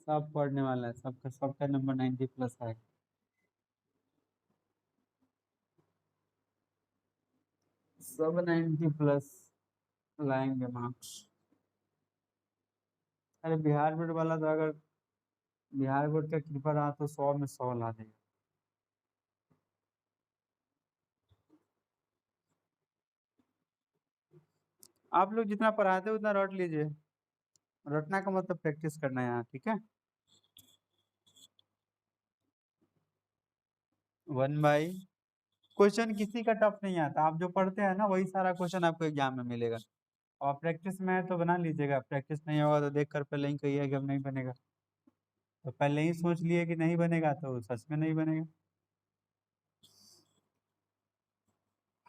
सब पढ़ने वाला है, सबका सबका नंबर 90+ है। सब 90+ लाएंगे मार्क्स। अरे बिहार बोर्ड वाला तो अगर बिहार बोर्ड का कृपा रहा तो 100 में 100 ला देगा। आप लोग जितना पढ़ाते हो उतना रट लीजिए। रटना का मतलब प्रैक्टिस करना है यहाँ, ठीक है। 1/, क्वेश्चन किसी का टफ नहीं आता, आप जो पढ़ते हैं ना वही सारा क्वेश्चन आपको एग्जाम में मिलेगा। और प्रैक्टिस में है तो बना लीजिएगा, प्रैक्टिस नहीं होगा तो देख कर पहले ही कहिए कि अब नहीं बनेगा। तो पहले ही सोच लिए कि नहीं बनेगा तो सच में नहीं बनेगा।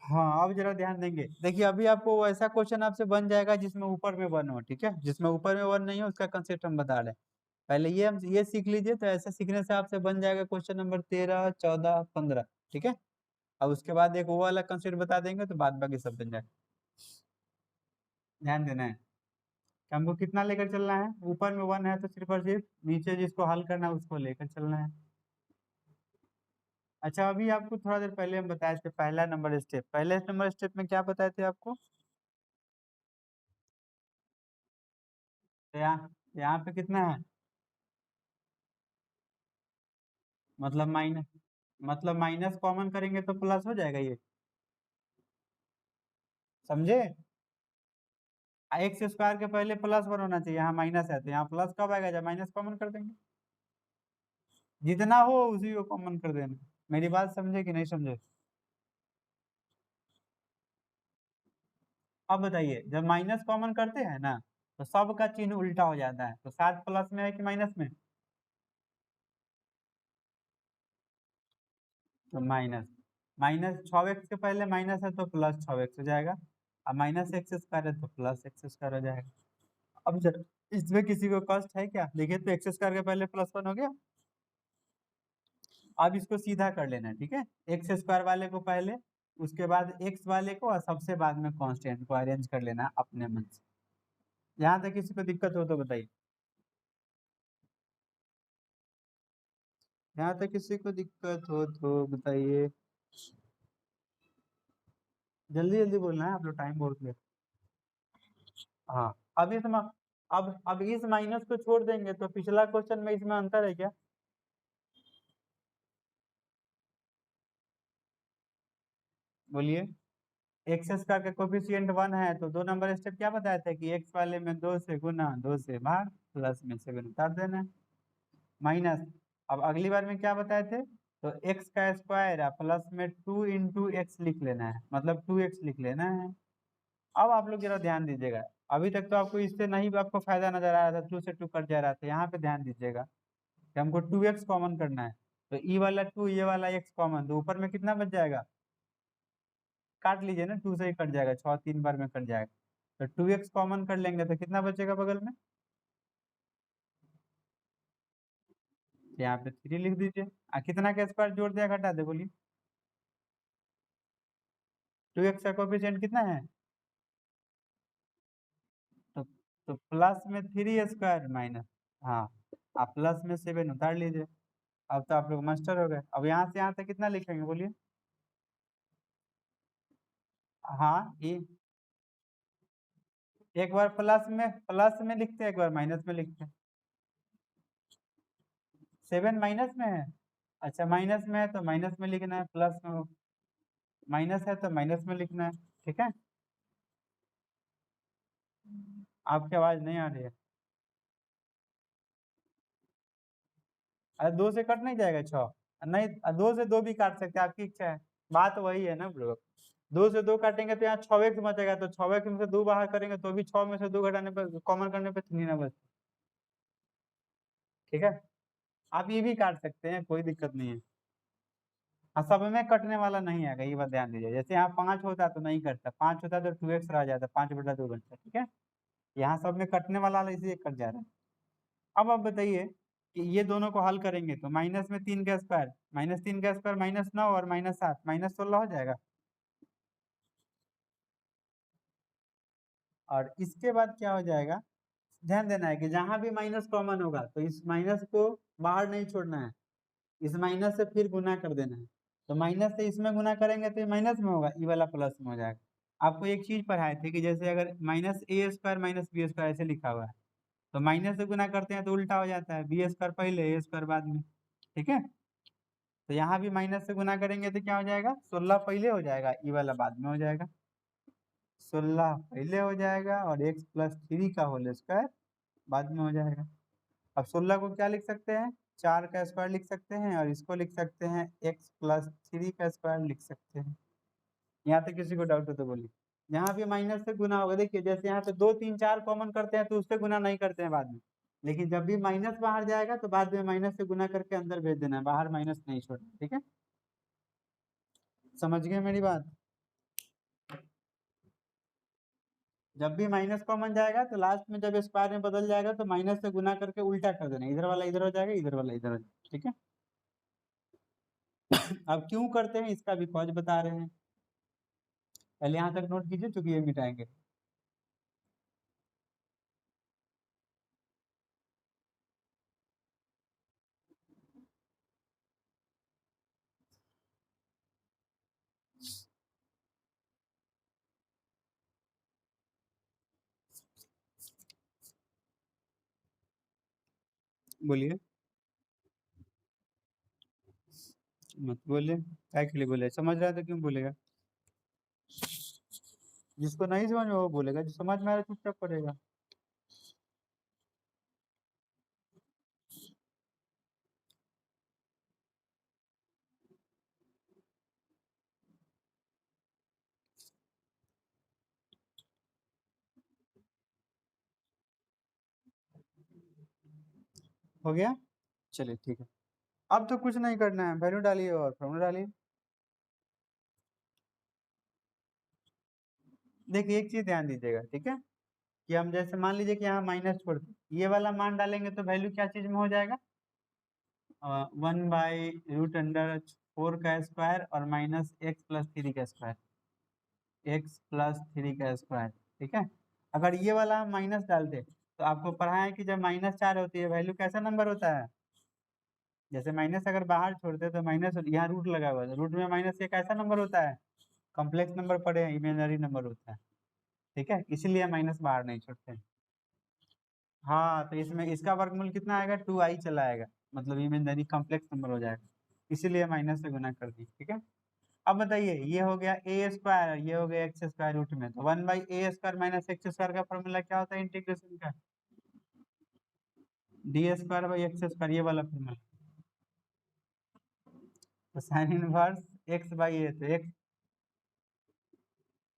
हाँ अब जरा ध्यान देंगे, देखिए अभी आपको ऐसा क्वेश्चन आपसे बन जाएगा जिसमें ऊपर में वन हो, ठीक है, जिसमें ऊपर में वन नहीं हो उसका कंसेप्ट हम बता रहे हैं। पहले ये हम ये सीख लीजिए, तो ऐसे सीखने से आपसे बन जाएगा क्वेश्चन नंबर 13, 14, 15, ठीक है। अब उसके बाद एक वो वाला कंसेप्ट बता देंगे तो बाद बाकी सब बन जाएगा। ध्यान देना है कि हमको कितना लेकर चलना है, ऊपर में वन है तो सिर्फ और सिर्फ, नीचे जिसको हल करना है उसको लेकर चलना है। अच्छा अभी आपको थोड़ा देर पहले हम बताए थे पहला नंबर स्टेप, पहले नंबर स्टेप में क्या बताए थे आपको? तो यहाँ पे कितना है? मतलब माइनस, मतलब माइनस कॉमन करेंगे तो प्लस हो जाएगा ये, समझे। एक्स स्क्वायर के पहले +1 होना चाहिए, यहाँ माइनस है तो यहाँ प्लस कब आएगा, जब माइनस कॉमन कर देंगे। जितना हो उसी को कॉमन कर देना। मेरी बात समझे कि नहीं समझे? अब बताइए, जब माइनस कॉमन करते हैं ना तो सबका चिन्ह उल्टा हो जाता है, तो 7 प्लस में है कि माइनस में? तो माइनस, माइनस 6x के पहले माइनस है तो +6x हो जाएगा। अब माइनस एक्स स्क्वायर है तो +x स्क्वायर हो जाएगा। अब जब इसमें किसी को कष्ट है क्या, देखिए तो एक्स स्क्वायर के पहले +1 हो गया। अब इसको सीधा कर लेना है, ठीक है। एक्स स्क्वायर वाले को पहले, उसके बाद एक्स वाले को, और सबसे बाद में कांस्टेंट को अरेंज कर लेना है अपने मन से। यहाँ तक किसी को दिक्कत हो तो बताइए। यहाँ तक किसी को दिक्कत हो तो बताइए। जल्दी जल्दी बोलना है, आप लोग टाइम बहुत ले। हाँ। अब अब इस माइनस को छोड़ देंगे तो पिछला क्वेश्चन में इसमें अंतर है क्या? बोलिए। एक्स स्क्वायर का कोफिशिएंट 1 है तो 2 नंबर स्टेप क्या बताया था कि एक्स वाले में 2 से गुना, 2 से भाग, प्लस में 7 उतार देना है, माइनस। अब अगली बार में क्या बताए थे? तो एक्स का स्क्वायर है प्लस में 2 इंटू एक्स लिख लेना है, मतलब 2x लिख लेना है। अब आप लोग जरा ध्यान दीजिएगा। अभी तक तो आपको इससे नहीं भी आपको फायदा नजर आ रहा था, 2 से 2 कट जा रहा था, यहाँ पे ध्यान दीजिएगा कि हमको 2x कॉमन करना है। तो ई वाला 2, ये वाला x कॉमन, तो ऊपर में कितना बच जाएगा? काट लीजिए ना, 2 से ही कट जाएगा, 6 3 बार में कट जाएगा। तो 2x कॉमन कर लेंगे तो कितना बचेगा बगल में? यहाँ पे 3 लिख दीजिए। कितना का स्क्वायर जोड़ दिया घटा दे, बोलिए। 2x का कोफिशिएंट कितना है? तो प्लस में 3 स्क्वायर माइनस, हाँ, आप प्लस में 7 उतार लीजिए। अब तो आप लोग मास्टर हो गए। अब यहाँ से यहाँ तक कितना लिखेंगे, बोलिए। हाँ, ये एक बार प्लस में लिखते हैं, एक बार माइनस में लिखते हैं। 7 माइनस में है। अच्छा, माइनस में है तो माइनस में लिखना है, प्लस में माइनस है तो माइनस में लिखना है। ठीक है। आपकी आवाज नहीं आ रही है। अरे 2 से कट नहीं जाएगा 6? नहीं, 2 से 2 भी काट सकते हैं, आपकी इच्छा है। बात वही है ना ब्रो। 2 से 2 काटेंगे तो यहाँ 6x बचेगा, तो 6x में से 2 बाहर करेंगे तो भी 6 में से 2 घटाने पर, कॉमन करने पर 3 ना बचता। ठीक है। आप ये भी काट सकते हैं, कोई दिक्कत नहीं है। हाँ, सब में कटने वाला नहीं आएगा, ये बात ध्यान दीजिए। जैसे यहाँ 5 होता तो नहीं कटता, 5 होता तो 2x रह जाता, 5/2 बनता। ठीक है। यहाँ सब में कटने वाला इसलिए कट जा रहा है। अब आप बताइए कि ये दोनों को हल करेंगे तो माइनस में 3 का स्क्वायर, -3 का स्क्वायर -9 और -7, -16 हो जाएगा। और इसके बाद क्या हो जाएगा? ध्यान देना है कि जहां भी माइनस कॉमन होगा तो इस माइनस को बाहर नहीं छोड़ना है, इस माइनस से फिर गुना कर देना है। तो माइनस से इसमें गुना करेंगे तो ये माइनस में होगा, ई वाला प्लस में हो जाएगा। आपको एक चीज पढ़ाए थे कि जैसे अगर -a² -b² ऐसे लिखा हुआ है, तो माइनस से गुना करते हैं तो उल्टा हो जाता है, b² पहले a² बाद में। ठीक है। तो यहाँ भी माइनस से गुना करेंगे तो क्या हो जाएगा? 16 पहले हो जाएगा, ई वाला बाद में हो जाएगा। 16 पहले हो जाएगा और x+3 का होल स्क्वायर बाद में हो जाएगा। अब 16 को क्या लिख सकते हैं? 4 का स्क्वायर लिख सकते हैं, और इसको लिख सकते हैं x+3 का स्क्वायर लिख सकते हैं। यहाँ तक किसी को डाउट हो तो बोलिए। यहाँ भी माइनस से गुना होगा, देखिए जैसे यहाँ पे 2 3 4 कॉमन करते हैं तो उससे गुना नहीं करते हैं बाद में, लेकिन जब भी माइनस बाहर जाएगा तो बाद में माइनस से गुना करके अंदर भेज देना है, बाहर माइनस नहीं छोड़ना। ठीक है। समझ गए मेरी बात? जब भी माइनस कॉमन जाएगा तो लास्ट में जब स्क्वायर में बदल जाएगा तो माइनस से गुना करके उल्टा कर देना, इधर वाला इधर हो जाएगा, इधर वाला इधर हो जाएगा। ठीक है। अब क्यों करते हैं इसका भी कॉज बता रहे हैं, पहले यहाँ तक नोट कीजिए चूंकि ये मिटाएंगे। बोलिए। मत बोले, क्या के लिए बोले? समझ रहा है तो क्यों बोलेगा? जिसको नहीं समझ में वो बोलेगा, जो समझ में आ रहा है चुपचाप पड़ेगा। हो गया? चलिए ठीक है। अब तो कुछ नहीं करना है, वैल्यू डालिए और फॉर्मूला डालिए। देखिए एक चीज ध्यान दीजिएगा, ठीक है, कि हम जैसे मान लीजिए कि यहाँ माइनस छोड़ दें, ये वाला मान डालेंगे तो वैल्यू क्या चीज में हो जाएगा? 1/√4 का स्क्वायर और -x+3 का स्क्वायर, x+3 का स्क्वायर। ठीक है। अगर ये वाला हम माइनस डालते तो आपको पढ़ा है कि जब -4 होती है वैल्यू कैसा नंबर होता है? जैसे माइनस अगर बाहर छोड़ते तो माइनस यहाँ रूट लगा हुआ है, रूट में माइनस एक ऐसा नंबर होता है, कॉम्प्लेक्स नंबर पड़े हैं, इमेजिनरी नंबर होता है, ठीक है, इसीलिए माइनस बाहर नहीं छोड़ते हैं। हाँ, तो इसमें इसका वर्गमूल कितना आएगा, 2i चला आएगा, मतलब इमेजिनरी कॉम्प्लेक्स नंबर हो जाएगा, इसीलिए माइनस से गुना कर दी, ठीक है। अब बताइए, ये हो गया ए स्क्वायर, ये हो गया एक्स स्क्वायर रूट में, तो 1/a² माइनस एक्स स्क्वायर का फॉर्मूला क्या होता है इंटीग्रेशन का, d² / x², ये वाला फॉर्मूला। तो साइन इनवर्स x/a, तो x,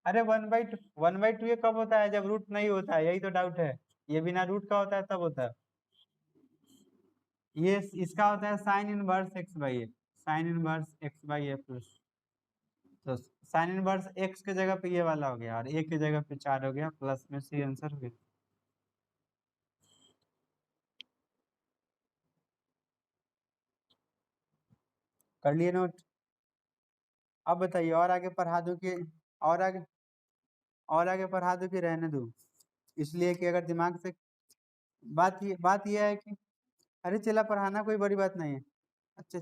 अरे 1/2 ये कब होता है, जब रूट नहीं होता है, यही तो डाउट है, ये बिना रूट का होता है तब होता है। ये इसका होता है sine inverse x/a, sine inverse x/a plus, तो साइन इनवर्स x के जगह पे ये वाला हो गया, और a की जगह पे 4 हो गया, प्लस में सी आंसर हो गया। कर लिए नोट। अब बताइए, और आगे पढ़ा दूं कि, और आगे, और आगे पढ़ा दूं कि रहने दूं, इसलिए कि अगर दिमाग से, बात ये है कि, अरे चला, पढ़ाना कोई बड़ी बात नहीं है, अच्छा,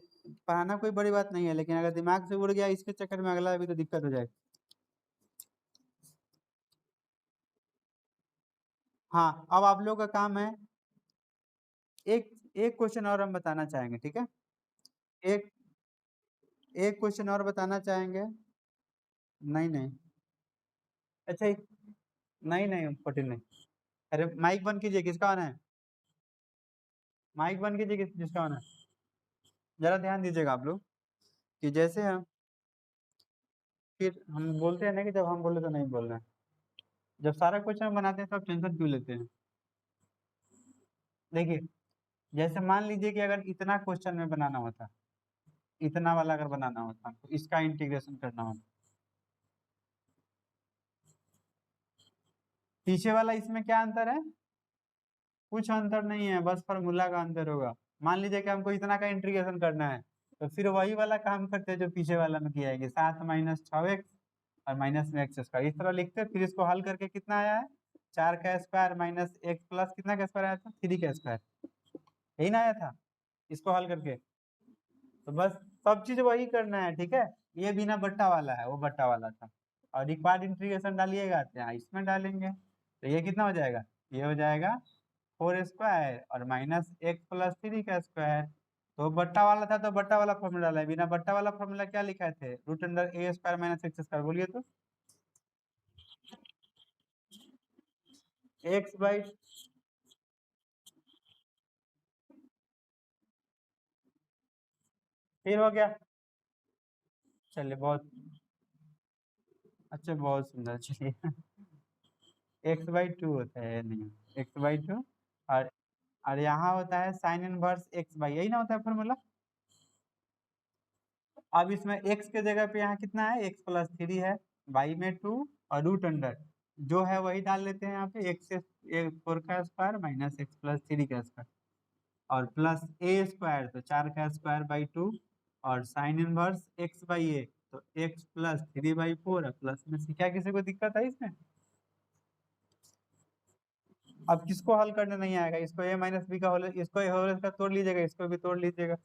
पढ़ाना कोई बड़ी बात नहीं है, लेकिन अगर दिमाग से उड़ गया इसके चक्कर में अगला भी तो दिक्कत हो जाएगी। हाँ, अब आप लोग का काम है, एक एक क्वेश्चन और हम बताना चाहेंगे, ठीक है, एक एक क्वेश्चन और बताना चाहेंगे। नहीं नहीं, अच्छा, नहीं नहीं पटेल नहीं, अरे माइक बंद कीजिए, किसका ऑन है, माइक बंद कीजिए, जिसका ऑन है, जरा ध्यान दीजिएगा आप लोग, कि जैसे हम, फिर हम बोलते हैं ना कि जब हम बोले तो नहीं बोल रहे हैं, जब सारा क्वेश्चन बनाते हैं तब टेंशन क्यों लेते हैं। देखिए, जैसे मान लीजिए कि अगर इतना क्वेश्चन में बनाना होता, इतना वाला अगर बनाना होता तो इसका इंटीग्रेशन करना होता, पीछे वाला इसमें क्या अंतर है, कुछ अंतर नहीं है, बस फॉर्मूला का अंतर होगा। मान लीजिए कि हमको इतना का इंटीग्रेशन करना है, तो फिर वही वाला काम करते हैं जो पीछे वाला में किया है, 7 - 6x और माइनस में एक्स स्क्वायर, इस तरह लिखते हैं, फिर इसको हल करके कितना आया है, 4 का स्क्वायर माइनस एक्स प्लस कितना का स्क्वायर आया था, 3 का स्क्वायर, यही ना आया था, इसको हल करके, तो बस सब चीज वही करना है, ठीक है। ये बिना बट्टा वाला है, वो बट्टा वाला था, और रिक्वायर्ड इंटीग्रेशन डालिएगा तो यहाँ इसमें डालेंगे, तो ये कितना हो जाएगा, ये हो जाएगा 4 स्क्वायर और माइनस एक्स प्लस 3 का स्क्वायर, तो बट्टा वाला था तो बट्टा वाला फॉर्मूला डाला है, बिना बट्टा वाला फॉर्मूला क्या लिखा थे, √a² माइनस एक्स स्क्वायर, बोलिए तो, एक्स बाई, फिर हो गया, चलिए बहुत, अच्छा बहुत सुंदर, चलिए x/2 होता है, नहीं, x/2, और और यहाँ होता है साइन इनवर्स x/, यही ना होता है फॉर्मूला। अब इसमें x के जगह पे यहाँ कितना है, x प्लस 3 है, y में 2, और रूट अंडर जो है वही डाल लेते हैं यहाँ पे, x से 4 का स्क्वायर माइनस एक्स प्लस 3 का स्क्वायर, और प्लस a² तो 4 का स्क्वायर/2, और साइन इनवर्स x/a, तो x प्लस 3/4 है, प्लस में से, क्या किसी को दिक्कत है इसमें। अब किसको हल करने नहीं आएगा, इसको a माइनस बी का होल, इसको a होल का तोड़ लीजिएगा, इसको भी तोड़ लीजिएगा,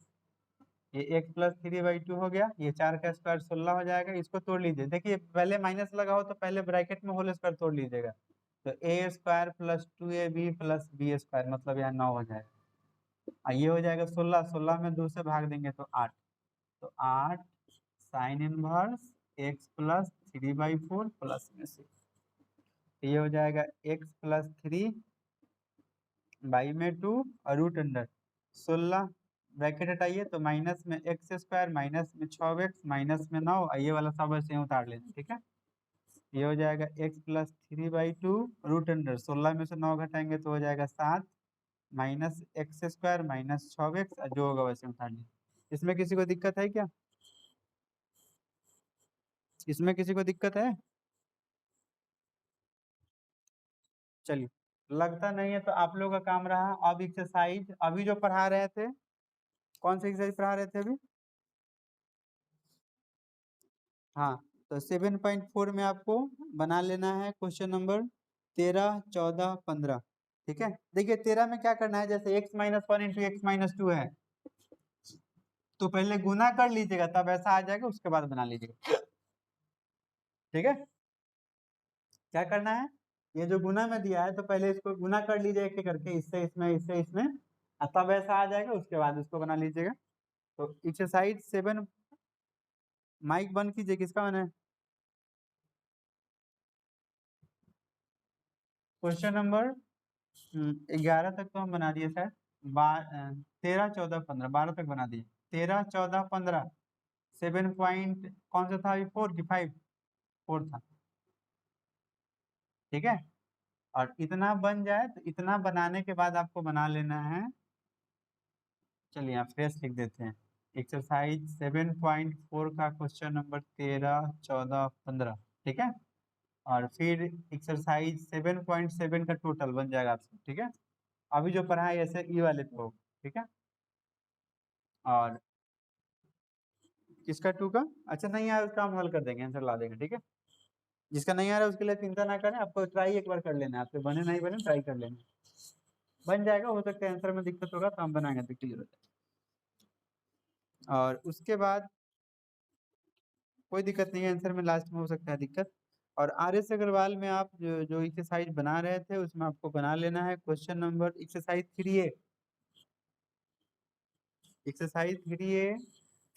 ये x प्लस 3/2 हो गया, ये 4 का स्क्वायर 16 हो जाएगा, इसको तोड़ लीजिए, देखिए पहले माइनस लगा हो तो पहले ब्रैकेट में होल स्क्वायर तोड़ लीजिएगा, तो a² plus 2ab plus b² मतलब यहाँ 9 हो जाएगा, ये हो जाएगा 16, 16 में 2 से भाग देंगे तो 8, तो 8 sine inverse x plus 3/4 plus में से, ये हो जाएगा x प्लस 3 बाई में 2 और रूट अंडर 16, ब्रैकेट हटाइए तो माइनस में x² माइनस में 6x माइनस में 9, ये वाला सब ऐसे ही उतार लेना, ठीक है, ये हो जाएगा x प्लस 3/2 रूट अंडर 16 में से 9 घटाएंगे तो हो जाएगा 7 माइनस x² माइनस 6x, जो होगा वैसे उतार लेंगे। इसमें किसी को दिक्कत है क्या, इसमें किसी को दिक्कत है, चलिए, लगता नहीं है तो आप लोगों का काम रहा, अब एक्सरसाइज अभी जो पढ़ा रहे थे, कौन सी एक्सरसाइज पढ़ा रहे थे अभी, हाँ, तो 7.4 में आपको बना लेना है क्वेश्चन नंबर 13, 14, 15, ठीक है। देखिए 13 में क्या करना है, जैसे x - 1 × x - 2 है, तो पहले गुना कर लीजिएगा, तब ऐसा आ जाएगा, उसके बाद बना लीजिएगा। ठीक है, क्या करना है, ये जो गुना में दिया है तो पहले इसको गुना कर लीजिए एक एक करके, इससे इसमें, इससे इसमें, और तब ऐसा आ जाएगा, उसके बाद इसको बना लीजिएगा। तो एक्सरसाइज 7, माइक बंद कीजिए, किसका मन है? क्वेश्चन नंबर 11 तक तो हम बना दिए सर, 13, 14, 15, 12 तक बना दिए, 13, 14, 15, 7 पॉइंट कौन सा था, 4 की 5, 4 था। ठीक है, और इतना बन जाए तो इतना बनाने के बाद आपको बना लेना है, चलिए यहाँ फ्रेश लिख देते हैं, एक्सरसाइज 7.4 का क्वेश्चन नंबर 13, 14, 15। ठीक है, और फिर एक्सरसाइज 7.7 का टोटल बन जाएगा आपसे। ठीक है, अभी जो पढ़ा है ऐसे ई वाले पे हो। ठीक है, और किसका 2 का, अच्छा नहीं आया उसका हम हल कर देंगे, आंसर ला देंगे। ठीक है, जिसका नहीं आ रहा है उसके लिए चिंता ना करें, आपको ट्राई एक बार कर लेना है, आपसे बने नहीं बने ट्राई कर लेना, बन जाएगा, हो सकता है आंसर में दिक्कत होगा तो हम बनाएंगे तो क्लियर हो जाए। और उसके बाद कोई दिक्कत नहीं है, आंसर में लास्ट में हो सकता है दिक्कत। और आर एस अग्रवाल में आप जो एक्सरसाइज बना रहे थे उसमें आपको बना लेना है question number exercise 3A, exercise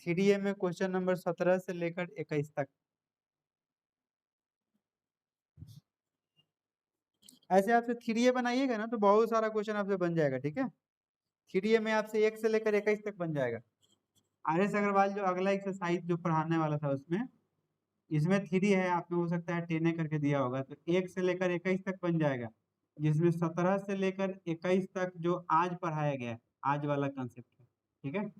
3A में क्वेश्चन नंबर 17 से लेकर 21 तक। ऐसे आपसे 3A बनाइएगा ना तो बहुत सारा क्वेश्चन आपसे बन जाएगा। ठीक है, 3A में आपसे 1 से लेकर 21 तक बन जाएगा। आर एस अग्रवाल जो अगला एक्सरसाइज जो पढ़ाने वाला था उसमें, इसमें 3 है, आपने हो सकता है 10 करके दिया होगा, तो 1 से लेकर 21 तक बन जाएगा, जिसमें 17 से लेकर 21 तक जो आज पढ़ाया गया है, आज वाला कंसेप्ट है। ठीक है,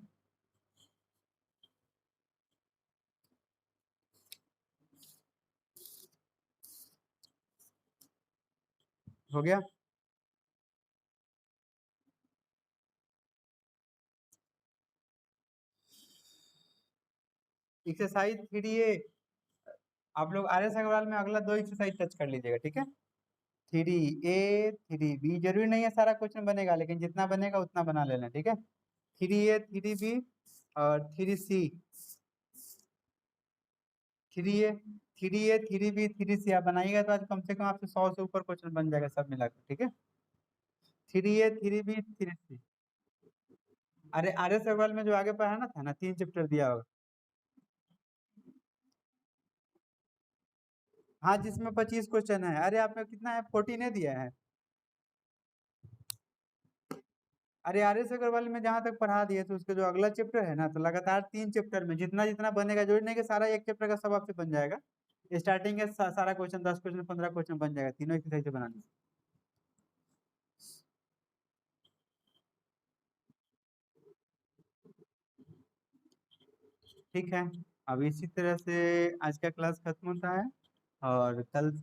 हो गया। एक्सरसाइज 3A आप लोग आर एस अग्रवाल में अगला 2 एक्सरसाइज टच कर लीजिएगा। ठीक है, 3A 3B, जरूरी नहीं है सारा क्वेश्चन बनेगा, लेकिन जितना बनेगा उतना बना लेना। ठीक है, 3A 3B और 3C, 3A 3B 3C आप बनाइएगा तो आज कम से कम आपसे 100 से ऊपर क्वेश्चन बन जाएगा सब मिलाकर। ठीक है, 3A 3B 3C। अरे आर एस अग्रवाल में जो आगे पढ़ाना था ना, 3 चैप्टर दिया होगा। हाँ, जिसमें 25 क्वेश्चन है। अरे आपने कितना है, 14 दिया है। अरे आर एस अग्रवाल में जहां तक पढ़ा दिए तो उसके जो अगला चैप्टर है ना, तो लगातार 3 चैप्टर में जितना जितना बनेगा, जरूरी नहीं कि सारा एक चैप्टर का सब आपसे बन जाएगा, स्टार्टिंग के सारा क्वेश्चन 10 क्वेश्चन 15 क्वेश्चन बन जाएगा, तीनों एक्सरसाइज से बनाने से। ठीक है, अब इसी तरह से आज का क्लास खत्म होता है, और कल से